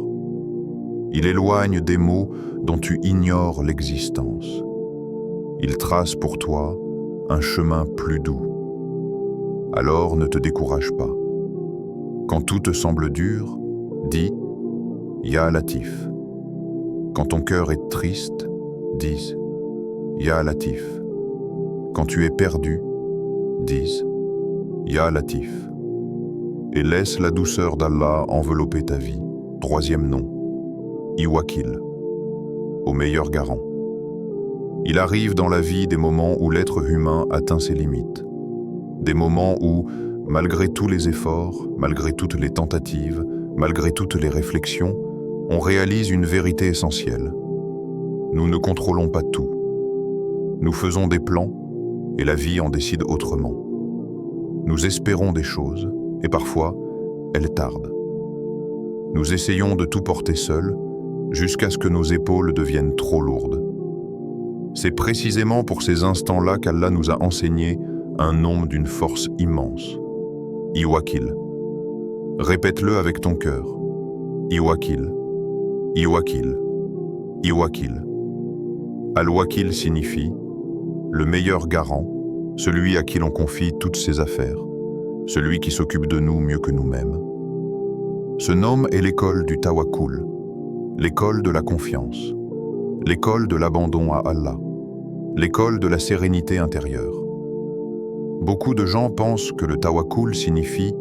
Il éloigne des maux dont tu ignores l'existence. Il trace pour toi un chemin plus doux. alors ne te décourage pas. Quand tout te semble dur, dis « Ya Latif ». Quand ton cœur est triste, dis « Ya Latif ». Quand tu es perdu, dis « Ya Latif ». Et laisse la douceur d'Allah envelopper ta vie. Troisième nom, Iwakil, au meilleur garant. Il arrive dans la vie des moments où l'être humain atteint ses limites. Des moments où, malgré tous les efforts, malgré toutes les tentatives, malgré toutes les réflexions, on réalise une vérité essentielle. Nous ne contrôlons pas tout. Nous faisons des plans et la vie en décide autrement. Nous espérons des choses et parfois, elles tardent. Nous essayons de tout porter seuls jusqu'à ce que nos épaules deviennent trop lourdes. C'est précisément pour ces instants-là qu'Allah nous a enseigné un nom d'une force immense. Iwakil. Répète-le avec ton cœur. Iwakil. Iwakil. Iwakil. Al-Wakil signifie le meilleur garant, celui à qui l'on confie toutes ses affaires, celui qui s'occupe de nous mieux que nous-mêmes. Ce nom est l'école du Tawakkul, l'école de la confiance, l'école de l'abandon à Allah, l'école de la sérénité intérieure. Beaucoup de gens pensent que le Tawakkul signifie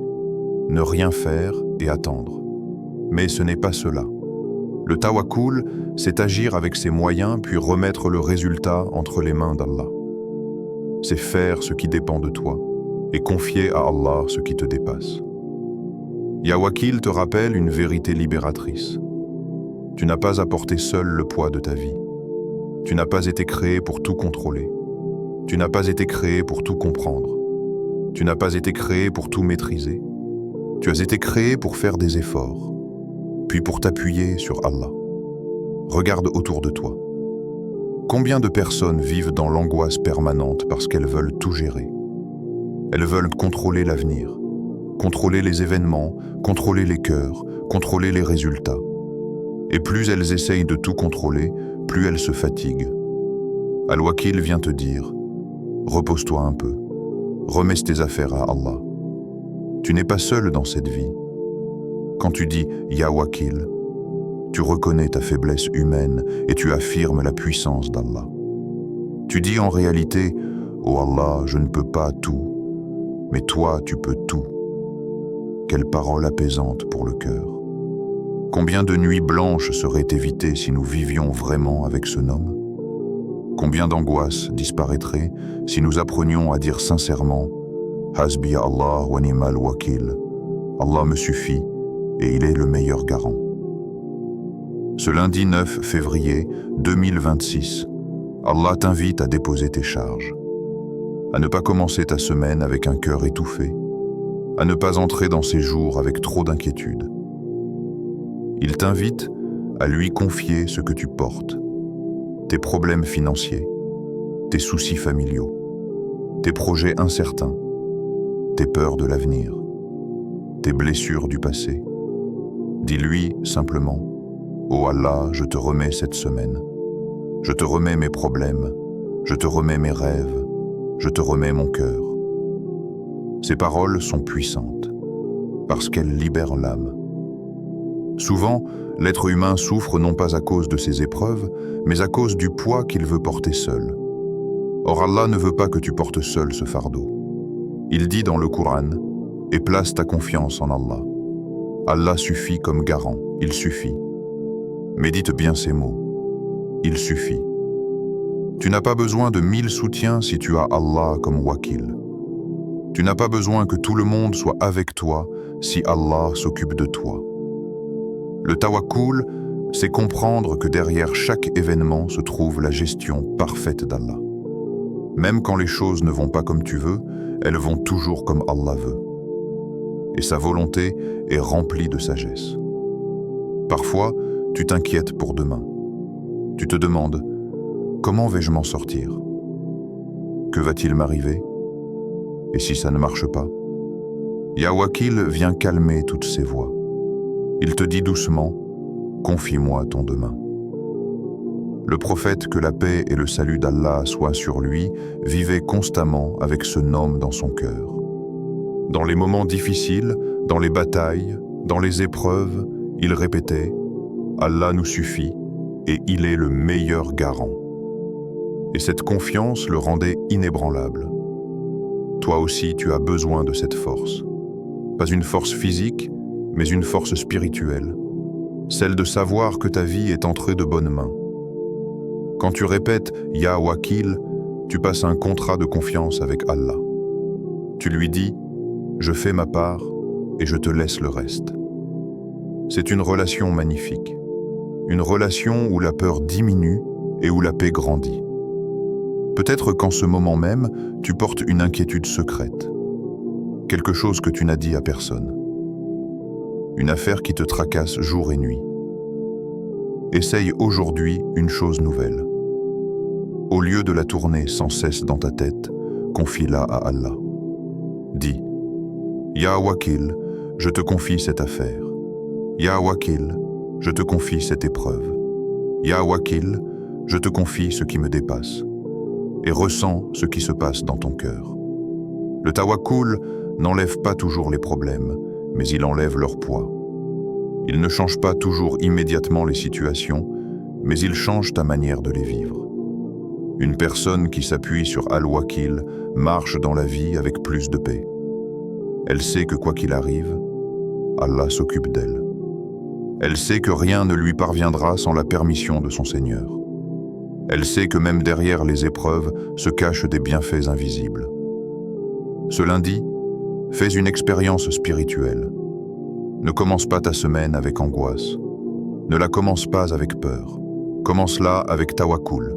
ne rien faire et attendre. Mais ce n'est pas cela. Le Tawakkul, c'est agir avec ses moyens puis remettre le résultat entre les mains d'Allah. C'est faire ce qui dépend de toi et confier à Allah ce qui te dépasse. Ya Wakil te rappelle une vérité libératrice. Tu n'as pas à porter seul le poids de ta vie. Tu n'as pas été créé pour tout contrôler. Tu n'as pas été créé pour tout comprendre. Tu n'as pas été créé pour tout maîtriser. Tu as été créé pour faire des efforts, puis pour t'appuyer sur Allah. Regarde autour de toi. Combien de personnes vivent dans l'angoisse permanente parce qu'elles veulent tout gérer? Elles veulent contrôler l'avenir, contrôler les événements, contrôler les cœurs, contrôler les résultats. Et plus elles essayent de tout contrôler, plus elles se fatiguent. Al-Wakil vient te dire, repose-toi un peu, remets tes affaires à Allah. Tu n'es pas seul dans cette vie. Quand tu dis « Ya Wakil », tu reconnais ta faiblesse humaine et tu affirmes la puissance d'Allah. Tu dis en réalité « Oh Allah, je ne peux pas tout, mais toi tu peux tout ». Quelle parole apaisante pour le cœur. Combien de nuits blanches seraient évitées si nous vivions vraiment avec ce nom? Combien d'angoisses disparaîtraient si nous apprenions à dire sincèrement « Hasbi Allah wa ni'mal wakil ». Allah me suffit et il est le meilleur garant. Ce lundi 9 février 2026, Allah t'invite à déposer tes charges, à ne pas commencer ta semaine avec un cœur étouffé, à ne pas entrer dans ces jours avec trop d'inquiétude. Il t'invite à lui confier ce que tu portes, tes problèmes financiers, tes soucis familiaux, tes projets incertains, tes peurs de l'avenir, tes blessures du passé. Dis-lui simplement « Oh Allah, je te remets cette semaine. Je te remets mes problèmes, je te remets mes rêves, je te remets mon cœur. » Ces paroles sont puissantes, parce qu'elles libèrent l'âme. Souvent, l'être humain souffre non pas à cause de ses épreuves, mais à cause du poids qu'il veut porter seul. Or Allah ne veut pas que tu portes seul ce fardeau. Il dit dans le Coran « Et place ta confiance en Allah. Allah suffit comme garant, il suffit. » Médite bien ces mots. Il suffit. Tu n'as pas besoin de 1000 soutiens si tu as Allah comme wakil. Tu n'as pas besoin que tout le monde soit avec toi si Allah s'occupe de toi. Le tawakkul, c'est comprendre que derrière chaque événement se trouve la gestion parfaite d'Allah. Même quand les choses ne vont pas comme tu veux, elles vont toujours comme Allah veut. Et sa volonté est remplie de sagesse. Parfois, tu t'inquiètes pour demain. Tu te demandes, comment vais-je m'en sortir? Que va-t-il m'arriver? Et si ça ne marche pas? Ya Wakil vient calmer toutes ces voix. Il te dit doucement, confie-moi ton demain. Le prophète, que la paix et le salut d'Allah soient sur lui, vivait constamment avec ce nom dans son cœur. Dans les moments difficiles, dans les batailles, dans les épreuves, il répétait « Allah nous suffit et il est le meilleur garant ». Et cette confiance le rendait inébranlable. Toi aussi, tu as besoin de cette force. Pas une force physique, mais une force spirituelle. Celle de savoir que ta vie est entrée de bonnes mains. Quand tu répètes « Ya Wakil », tu passes un contrat de confiance avec Allah. Tu lui dis « Je fais ma part et je te laisse le reste ». C'est une relation magnifique. Une relation où la peur diminue et où la paix grandit. Peut-être qu'en ce moment même, tu portes une inquiétude secrète. Quelque chose que tu n'as dit à personne. Une affaire qui te tracasse jour et nuit. Essaye aujourd'hui une chose nouvelle. Au lieu de la tourner sans cesse dans ta tête, confie-la à Allah. Dis « Ya Wakil, je te confie cette affaire. Ya Wakil, je te confie cette épreuve. Ya Wakil, je te confie ce qui me dépasse. » Et ressens ce qui se passe dans ton cœur. Le tawakkul n'enlève pas toujours les problèmes, mais il enlève leur poids. Il ne change pas toujours immédiatement les situations, mais il change ta manière de les vivre. Une personne qui s'appuie sur Al-Wakil marche dans la vie avec plus de paix. Elle sait que quoi qu'il arrive, Allah s'occupe d'elle. Elle sait que rien ne lui parviendra sans la permission de son Seigneur. Elle sait que même derrière les épreuves se cachent des bienfaits invisibles. Ce lundi, fais une expérience spirituelle. Ne commence pas ta semaine avec angoisse. Ne la commence pas avec peur. Commence-la avec tawakkul,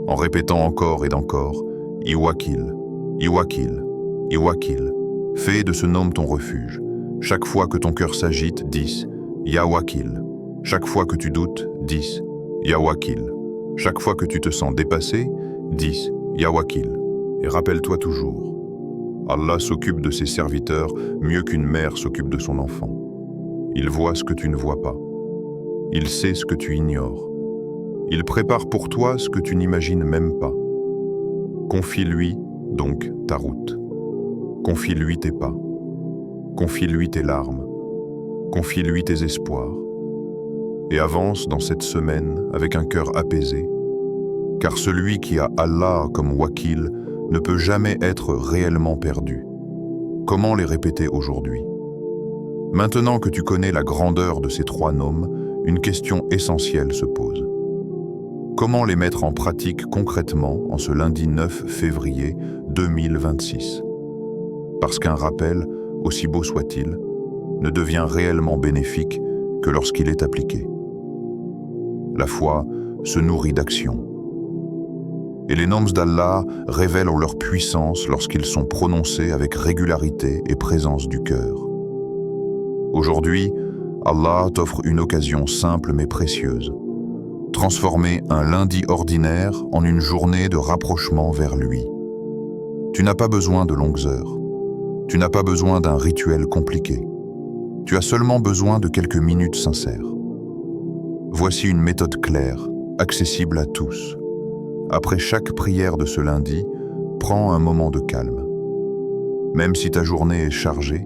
en répétant encore et encore « Iwakil, Iwakil, Iwakil ». Fais de ce nom ton refuge. Chaque fois que ton cœur s'agite, dis « Ya Wakil ». Chaque fois que tu doutes, dis « Ya Wakil ». Chaque fois que tu te sens dépassé, dis « Ya Wakil ». Et rappelle-toi toujours, Allah s'occupe de ses serviteurs mieux qu'une mère s'occupe de son enfant. Il voit ce que tu ne vois pas. Il sait ce que tu ignores. Il prépare pour toi ce que tu n'imagines même pas. Confie-lui donc ta route. Confie-lui tes pas. Confie-lui tes larmes. Confie-lui tes espoirs. Et avance dans cette semaine avec un cœur apaisé, car celui qui a Allah comme wakil ne peut jamais être réellement perdu. Comment les répéter aujourd'hui? Maintenant que tu connais la grandeur de ces trois noms, une question essentielle se pose. Comment les mettre en pratique concrètement en ce lundi 9 février 2026? Parce qu'un rappel, aussi beau soit-il, ne devient réellement bénéfique que lorsqu'il est appliqué. La foi se nourrit d'action. Et les noms d'Allah révèlent leur puissance lorsqu'ils sont prononcés avec régularité et présence du cœur. Aujourd'hui, Allah t'offre une occasion simple mais précieuse. Transformer un lundi ordinaire en une journée de rapprochement vers lui. Tu n'as pas besoin de longues heures. Tu n'as pas besoin d'un rituel compliqué. Tu as seulement besoin de quelques minutes sincères. Voici une méthode claire, accessible à tous. Après chaque prière de ce lundi, prends un moment de calme. Même si ta journée est chargée,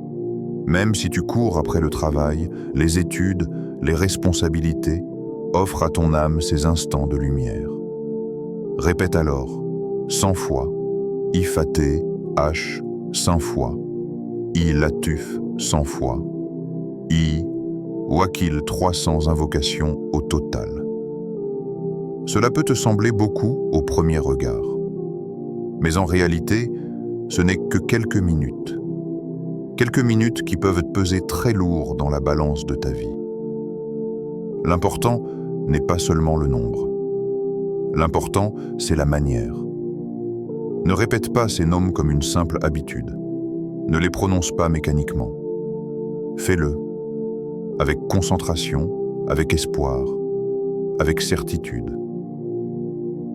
même si tu cours après le travail, les études, les responsabilités, offre à ton âme ces instants de lumière. Répète alors, 100 fois, Ifaté, H, 100 fois, I Latuf, 100 fois, I Wakil 300 invocations au total. Cela peut te sembler beaucoup au premier regard. Mais en réalité, ce n'est que quelques minutes. Quelques minutes qui peuvent peser très lourd dans la balance de ta vie. L'important n'est pas seulement le nombre. L'important, c'est la manière. Ne répète pas ces noms comme une simple habitude. Ne les prononce pas mécaniquement. Fais-le avec concentration, avec espoir, avec certitude.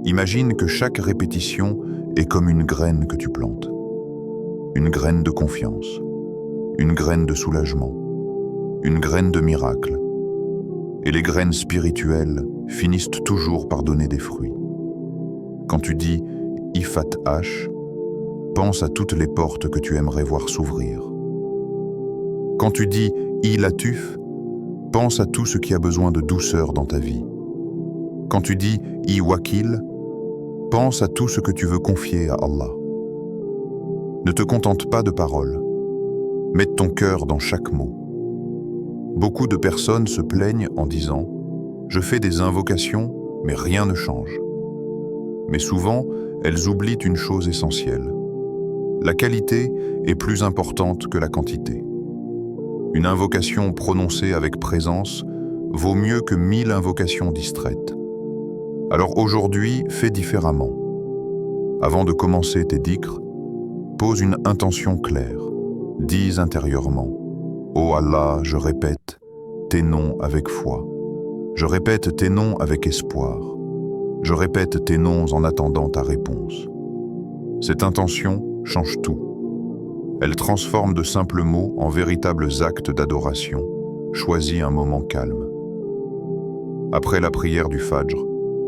Imagine que chaque répétition est comme une graine que tu plantes. Une graine de confiance, une graine de soulagement, une graine de miracle. Et les graines spirituelles finissent toujours par donner des fruits. Quand tu dis Ifat H, pense à toutes les portes que tu aimerais voir s'ouvrir. Quand tu dis « I-Latuf », pense à tout ce qui a besoin de douceur dans ta vie. Quand tu dis « I-Wakil », pense à tout ce que tu veux confier à Allah. Ne te contente pas de paroles. Mets ton cœur dans chaque mot. Beaucoup de personnes se plaignent en disant « Je fais des invocations, mais rien ne change ». Mais souvent, elles oublient une chose essentielle. La qualité est plus importante que la quantité. Une invocation prononcée avec présence vaut mieux que 1000 invocations distraites. Alors aujourd'hui, fais différemment. Avant de commencer tes dhikrs, pose une intention claire. Dis intérieurement « Ô Allah, je répète tes noms avec foi. Je répète tes noms avec espoir. Je répète tes noms en attendant ta réponse. » Cette intention change tout. Elle transforme de simples mots en véritables actes d'adoration. Choisis un moment calme. Après la prière du Fajr,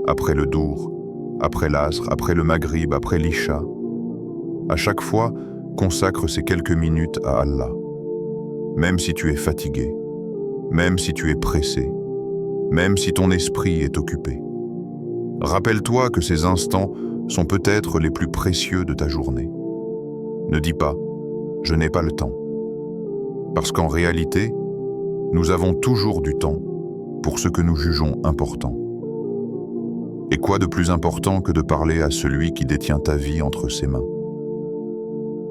après le Dour, après l'Asr, après le Maghrib, après l'Isha, à chaque fois, consacre ces quelques minutes à Allah. Même si tu es fatigué, même si tu es pressé, même si ton esprit est occupé. Rappelle-toi que ces instants sont peut-être les plus précieux de ta journée. Ne dis pas « je n'ai pas le temps ». Parce qu'en réalité, nous avons toujours du temps pour ce que nous jugeons important. Et quoi de plus important que de parler à celui qui détient ta vie entre ses mains?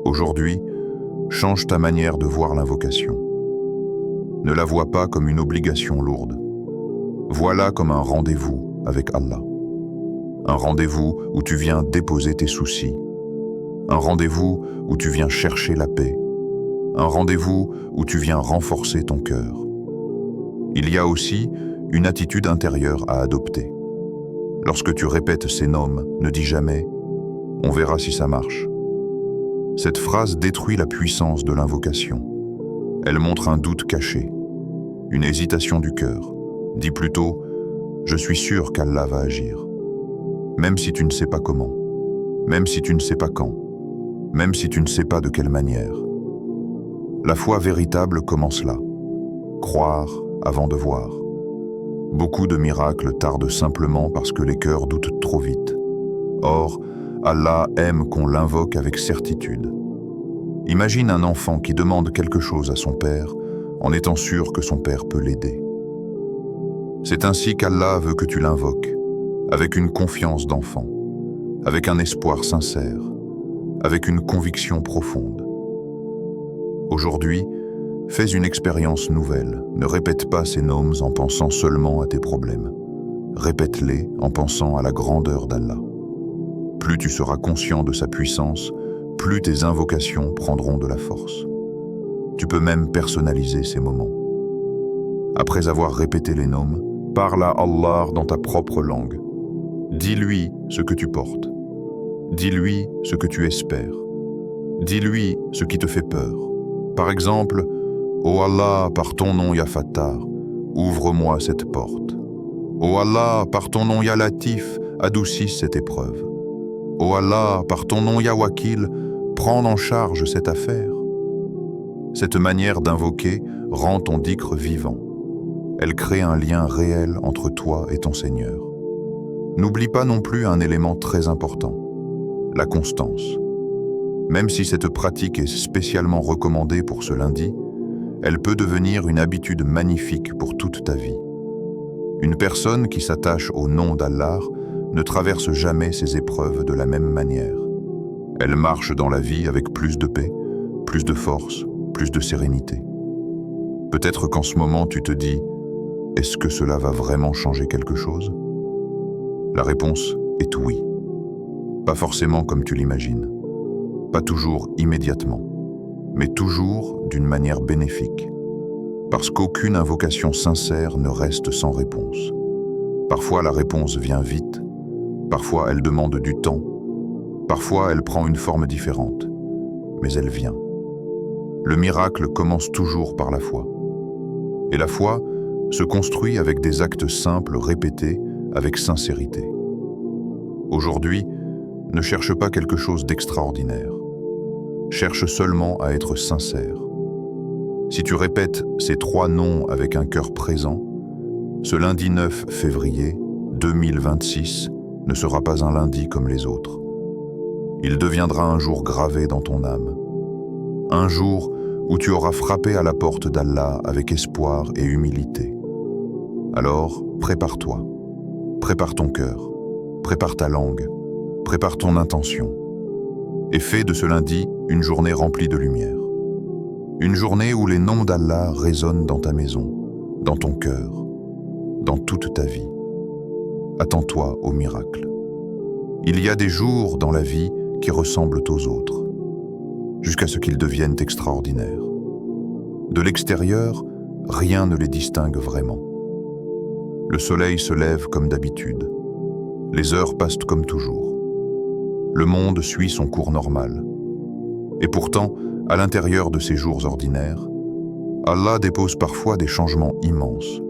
Aujourd'hui, change ta manière de voir l'invocation. Ne la vois pas comme une obligation lourde. Vois-la comme un rendez-vous avec Allah. Un rendez-vous où tu viens déposer tes soucis. Un rendez-vous où tu viens chercher la paix. Un rendez-vous où tu viens renforcer ton cœur. Il y a aussi une attitude intérieure à adopter. Lorsque tu répètes ces noms, ne dis jamais « on verra si ça marche ». Cette phrase détruit la puissance de l'invocation. Elle montre un doute caché, une hésitation du cœur. Dis plutôt « je suis sûr qu'Allah va agir ». Même si tu ne sais pas comment, même si tu ne sais pas quand, même si tu ne sais pas de quelle manière. La foi véritable commence là. Croire avant de voir. Beaucoup de miracles tardent simplement parce que les cœurs doutent trop vite. Or, Allah aime qu'on l'invoque avec certitude. Imagine un enfant qui demande quelque chose à son père en étant sûr que son père peut l'aider. C'est ainsi qu'Allah veut que tu l'invoques, avec une confiance d'enfant, avec un espoir sincère, avec une conviction profonde. Aujourd'hui, fais une expérience nouvelle. Ne répète pas ces noms en pensant seulement à tes problèmes. Répète-les en pensant à la grandeur d'Allah. Plus tu seras conscient de sa puissance, plus tes invocations prendront de la force. Tu peux même personnaliser ces moments. Après avoir répété les noms, parle à Allah dans ta propre langue. Dis-lui ce que tu portes. Dis-lui ce que tu espères. Dis-lui ce qui te fait peur. Par exemple, « Ô Allah, par ton nom Ya Fattar, ouvre-moi cette porte. Ô Allah, par ton nom Ya Latif, adoucis cette épreuve. Ô Allah, par ton nom Ya Wakil, prends en charge cette affaire. » Cette manière d'invoquer rend ton dhikr vivant. Elle crée un lien réel entre toi et ton Seigneur. N'oublie pas non plus un élément très important, la constance. Même si cette pratique est spécialement recommandée pour ce lundi, elle peut devenir une habitude magnifique pour toute ta vie. Une personne qui s'attache au nom d'Allah ne traverse jamais ses épreuves de la même manière. Elle marche dans la vie avec plus de paix, plus de force, plus de sérénité. Peut-être qu'en ce moment tu te dis « Est-ce que cela va vraiment changer quelque chose ?» La réponse est oui. Pas forcément comme tu l'imagines. Pas toujours immédiatement, mais toujours d'une manière bénéfique. Parce qu'aucune invocation sincère ne reste sans réponse. Parfois la réponse vient vite, parfois elle demande du temps, parfois elle prend une forme différente, mais elle vient. Le miracle commence toujours par la foi. Et la foi se construit avec des actes simples répétés avec sincérité. Aujourd'hui, ne cherche pas quelque chose d'extraordinaire. Cherche seulement à être sincère. Si tu répètes ces 3 noms avec un cœur présent, ce lundi 9 février 2026 ne sera pas un lundi comme les autres. Il deviendra un jour gravé dans ton âme. Un jour où tu auras frappé à la porte d'Allah avec espoir et humilité. Alors, prépare-toi. Prépare ton cœur. Prépare ta langue. Prépare ton intention. Et fais de ce lundi une journée remplie de lumière. Une journée où les noms d'Allah résonnent dans ta maison, dans ton cœur, dans toute ta vie. Attends-toi au miracle. Il y a des jours dans la vie qui ressemblent aux autres, jusqu'à ce qu'ils deviennent extraordinaires. De l'extérieur, rien ne les distingue vraiment. Le soleil se lève comme d'habitude. Les heures passent comme toujours. Le monde suit son cours normal. Et pourtant, à l'intérieur de ces jours ordinaires, Allah dépose parfois des changements immenses.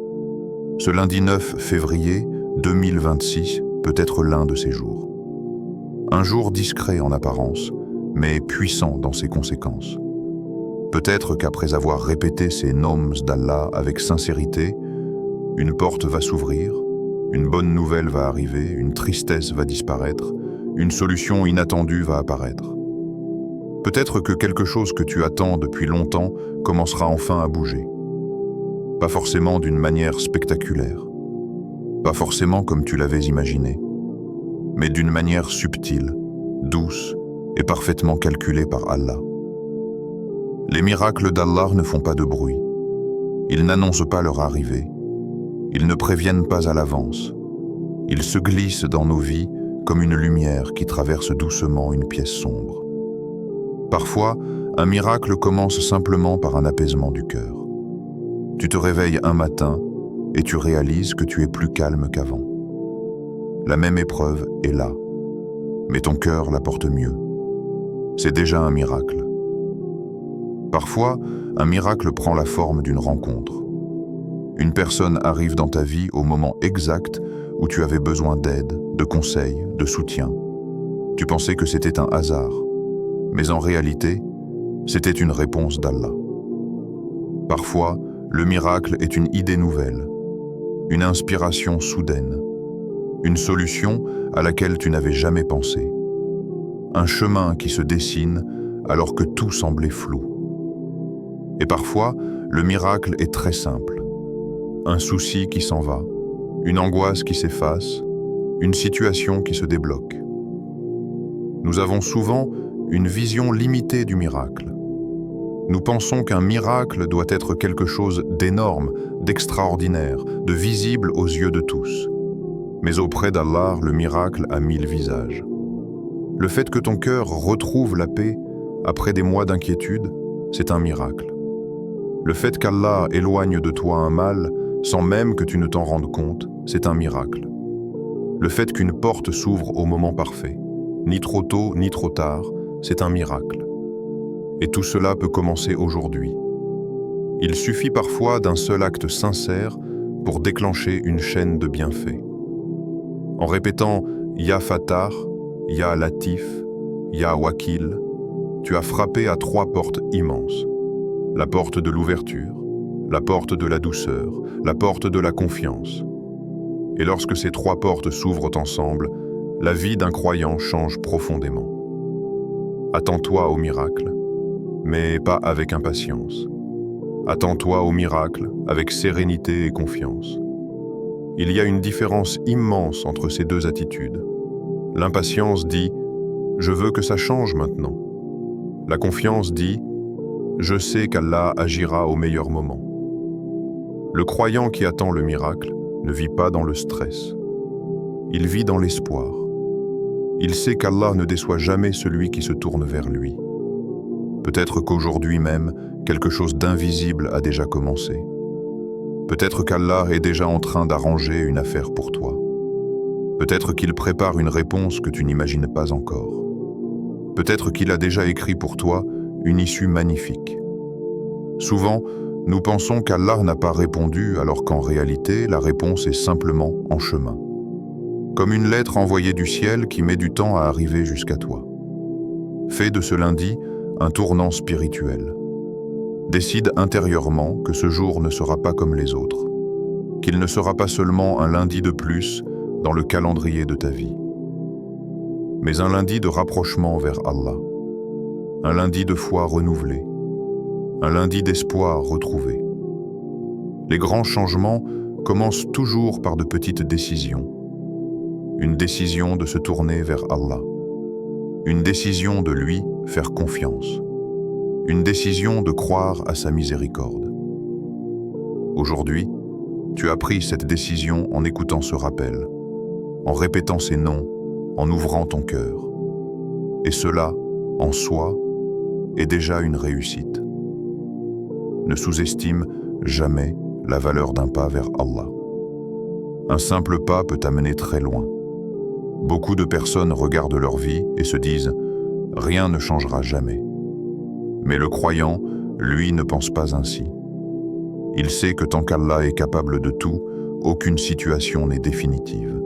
Ce lundi 9 février 2026 peut être l'un de ces jours. Un jour discret en apparence, mais puissant dans ses conséquences. Peut-être qu'après avoir répété ces noms d'Allah avec sincérité, une porte va s'ouvrir, une bonne nouvelle va arriver, une tristesse va disparaître, une solution inattendue va apparaître. Peut-être que quelque chose que tu attends depuis longtemps commencera enfin à bouger. Pas forcément d'une manière spectaculaire, pas forcément comme tu l'avais imaginé, mais d'une manière subtile, douce et parfaitement calculée par Allah. Les miracles d'Allah ne font pas de bruit. Ils n'annoncent pas leur arrivée. Ils ne préviennent pas à l'avance. Ils se glissent dans nos vies comme une lumière qui traverse doucement une pièce sombre. Parfois, un miracle commence simplement par un apaisement du cœur. Tu te réveilles un matin et tu réalises que tu es plus calme qu'avant. La même épreuve est là, mais ton cœur la porte mieux. C'est déjà un miracle. Parfois, un miracle prend la forme d'une rencontre. Une personne arrive dans ta vie au moment exact où tu avais besoin d'aide, de conseils, de soutien. Tu pensais que c'était un hasard, mais en réalité, c'était une réponse d'Allah. Parfois, le miracle est une idée nouvelle, une inspiration soudaine, une solution à laquelle tu n'avais jamais pensé, un chemin qui se dessine alors que tout semblait flou. Et parfois, le miracle est très simple. Un souci qui s'en va, une angoisse qui s'efface, une situation qui se débloque. Nous avons souvent une vision limitée du miracle. Nous pensons qu'un miracle doit être quelque chose d'énorme, d'extraordinaire, de visible aux yeux de tous. Mais auprès d'Allah, le miracle a 1000 visages. Le fait que ton cœur retrouve la paix après des mois d'inquiétude, c'est un miracle. Le fait qu'Allah éloigne de toi un mal sans même que tu ne t'en rendes compte, c'est un miracle. Le fait qu'une porte s'ouvre au moment parfait, ni trop tôt ni trop tard, c'est un miracle. Et tout cela peut commencer aujourd'hui. Il suffit parfois d'un seul acte sincère pour déclencher une chaîne de bienfaits. En répétant « Ya Fattar »,« Ya Latif »,« Ya Wakil », tu as frappé à 3 portes immenses. La porte de l'ouverture, la porte de la douceur, la porte de la confiance. Et lorsque ces 3 portes s'ouvrent ensemble, la vie d'un croyant change profondément. Attends-toi au miracle, mais pas avec impatience. Attends-toi au miracle avec sérénité et confiance. Il y a une différence immense entre ces 2 attitudes. L'impatience dit « Je veux que ça change maintenant ». La confiance dit « Je sais qu'Allah agira au meilleur moment ». Le croyant qui attend le miracle ne vit pas dans le stress. Il vit dans l'espoir. Il sait qu'Allah ne déçoit jamais celui qui se tourne vers lui. Peut-être qu'aujourd'hui même, quelque chose d'invisible a déjà commencé. Peut-être qu'Allah est déjà en train d'arranger une affaire pour toi. Peut-être qu'il prépare une réponse que tu n'imagines pas encore. Peut-être qu'il a déjà écrit pour toi une issue magnifique. Souvent, nous pensons qu'Allah n'a pas répondu alors qu'en réalité, la réponse est simplement en chemin. Comme une lettre envoyée du ciel qui met du temps à arriver jusqu'à toi. Fais de ce lundi un tournant spirituel. Décide intérieurement que ce jour ne sera pas comme les autres, qu'il ne sera pas seulement un lundi de plus dans le calendrier de ta vie, mais un lundi de rapprochement vers Allah, un lundi de foi renouvelée, un lundi d'espoir retrouvé. Les grands changements commencent toujours par de petites décisions. Une décision de se tourner vers Allah, une décision de lui faire confiance, une décision de croire à sa miséricorde. Aujourd'hui, tu as pris cette décision en écoutant ce rappel, en répétant ces noms, en ouvrant ton cœur. Et cela, en soi, est déjà une réussite. Ne sous-estime jamais la valeur d'un pas vers Allah. Un simple pas peut t'amener très loin. Beaucoup de personnes regardent leur vie et se disent « rien ne changera jamais ». Mais le croyant, lui, ne pense pas ainsi. Il sait que tant qu'Allah est capable de tout, aucune situation n'est définitive.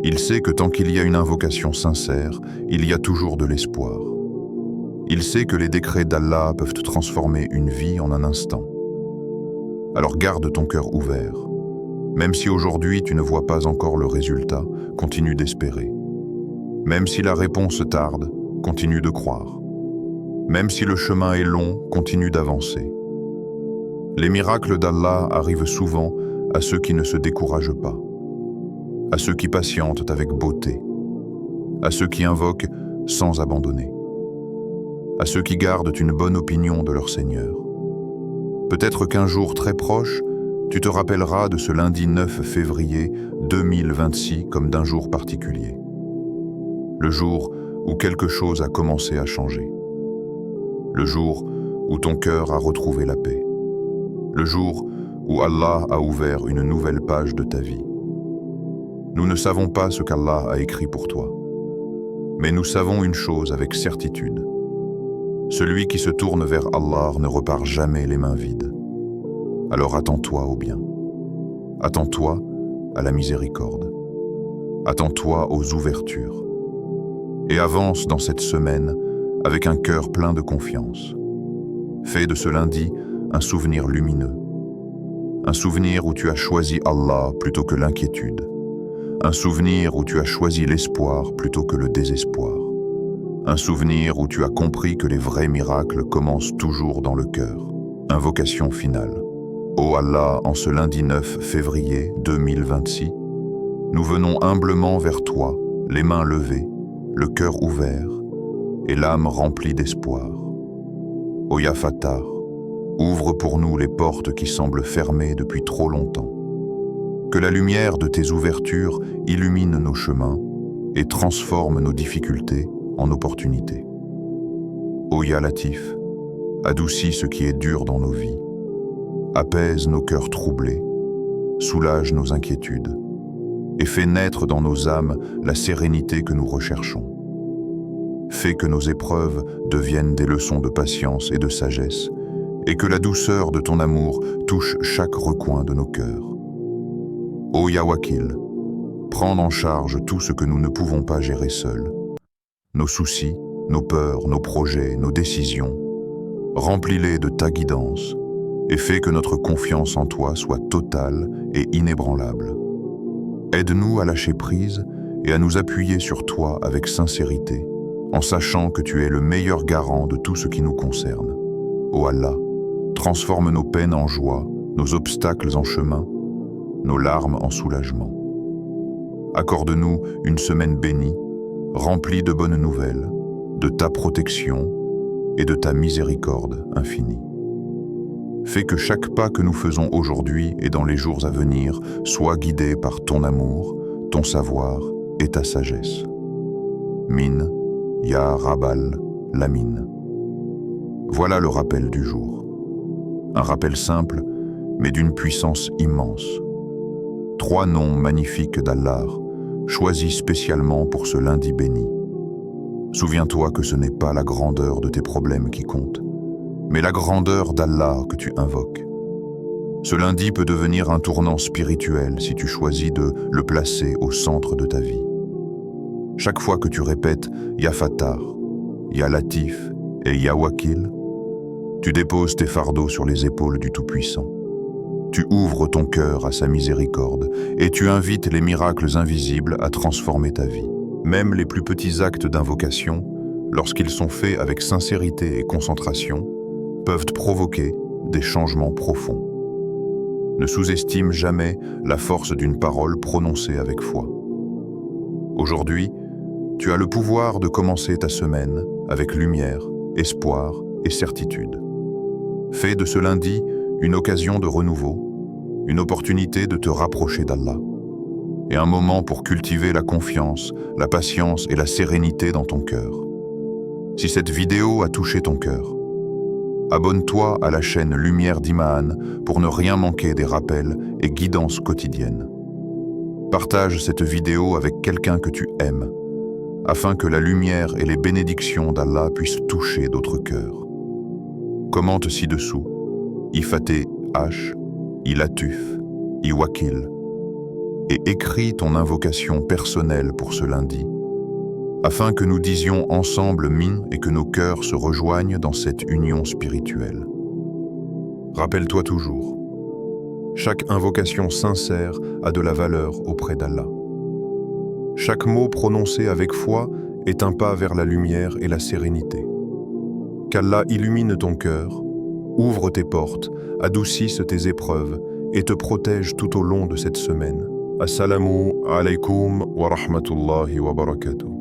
Il sait que tant qu'il y a une invocation sincère, il y a toujours de l'espoir. Il sait que les décrets d'Allah peuvent transformer une vie en un instant. Alors garde ton cœur ouvert. Même si aujourd'hui tu ne vois pas encore le résultat, continue d'espérer. Même si la réponse tarde, continue de croire. Même si le chemin est long, continue d'avancer. Les miracles d'Allah arrivent souvent à ceux qui ne se découragent pas, à ceux qui patientent avec beauté, à ceux qui invoquent sans abandonner, à ceux qui gardent une bonne opinion de leur Seigneur. Peut-être qu'un jour très proche, tu te rappelleras de ce lundi 9 février 2026 comme d'un jour particulier. Le jour où quelque chose a commencé à changer. Le jour où ton cœur a retrouvé la paix. Le jour où Allah a ouvert une nouvelle page de ta vie. Nous ne savons pas ce qu'Allah a écrit pour toi. Mais nous savons une chose avec certitude. Celui qui se tourne vers Allah ne repart jamais les mains vides. Alors attends-toi au bien. Attends-toi à la miséricorde. Attends-toi aux ouvertures. Et avance dans cette semaine avec un cœur plein de confiance. Fais de ce lundi un souvenir lumineux. Un souvenir où tu as choisi Allah plutôt que l'inquiétude. Un souvenir où tu as choisi l'espoir plutôt que le désespoir. Un souvenir où tu as compris que les vrais miracles commencent toujours dans le cœur. Invocation finale. Ô Allah, en ce lundi 9 février 2026, nous venons humblement vers toi, les mains levées, le cœur ouvert et l'âme remplie d'espoir. Ô Ya Fattar, ouvre pour nous les portes qui semblent fermées depuis trop longtemps. Que la lumière de tes ouvertures illumine nos chemins et transforme nos difficultés en opportunités. Ô Ya Latif, adoucis ce qui est dur dans nos vies, apaise nos cœurs troublés, soulage nos inquiétudes et fais naître dans nos âmes la sérénité que nous recherchons. Fais que nos épreuves deviennent des leçons de patience et de sagesse et que la douceur de ton amour touche chaque recoin de nos cœurs. Ô Ya Wakil, prends en charge tout ce que nous ne pouvons pas gérer seuls. Nos soucis, nos peurs, nos projets, nos décisions, remplis-les de ta guidance et fais que notre confiance en toi soit totale et inébranlable. Aide-nous à lâcher prise et à nous appuyer sur toi avec sincérité, en sachant que tu es le meilleur garant de tout ce qui nous concerne. Ô Allah, transforme nos peines en joie, nos obstacles en chemin, nos larmes en soulagement. Accorde-nous une semaine bénie, remplie de bonnes nouvelles, de ta protection et de ta miséricorde infinie. Fais que chaque pas que nous faisons aujourd'hui et dans les jours à venir soit guidé par ton amour, ton savoir et ta sagesse. Min, Ya Rabbal, Lamin. Voilà le rappel du jour. Un rappel simple, mais d'une puissance immense. 3 noms magnifiques d'Allah, choisis spécialement pour ce lundi béni. Souviens-toi que ce n'est pas la grandeur de tes problèmes qui compte, mais la grandeur d'Allah que tu invoques. Ce lundi peut devenir un tournant spirituel si tu choisis de le placer au centre de ta vie. Chaque fois que tu répètes Ya Fattar, Ya Latif et Ya Wakil, Tu déposes tes fardeaux sur les épaules du Tout-Puissant. Tu ouvres ton cœur à sa miséricorde et tu invites les miracles invisibles à transformer ta vie. Même les plus petits actes d'invocation, lorsqu'ils sont faits avec sincérité et concentration, peuvent provoquer des changements profonds. Ne sous-estime jamais la force d'une parole prononcée avec foi. Aujourd'hui, tu as le pouvoir de commencer ta semaine avec lumière, espoir et certitude. Fais de ce lundi une occasion de renouveau, une opportunité de te rapprocher d'Allah, et un moment pour cultiver la confiance, la patience et la sérénité dans ton cœur. Si cette vidéo a touché ton cœur, abonne-toi à la chaîne Lumière d'Iman pour ne rien manquer des rappels et guidances quotidiennes. Partage cette vidéo avec quelqu'un que tu aimes, afin que la lumière et les bénédictions d'Allah puissent toucher d'autres cœurs. Commente ci-dessous, Ifaté H, Ilatuf, Iwakil, et écris ton invocation personnelle pour ce lundi, afin que nous disions ensemble Min et que nos cœurs se rejoignent dans cette union spirituelle. Rappelle-toi toujours, chaque invocation sincère a de la valeur auprès d'Allah. Chaque mot prononcé avec foi est un pas vers la lumière et la sérénité. Qu'Allah illumine ton cœur, ouvre tes portes, adoucisse tes épreuves et te protège tout au long de cette semaine. Assalamu alaikum wa rahmatullahi wa barakatuh.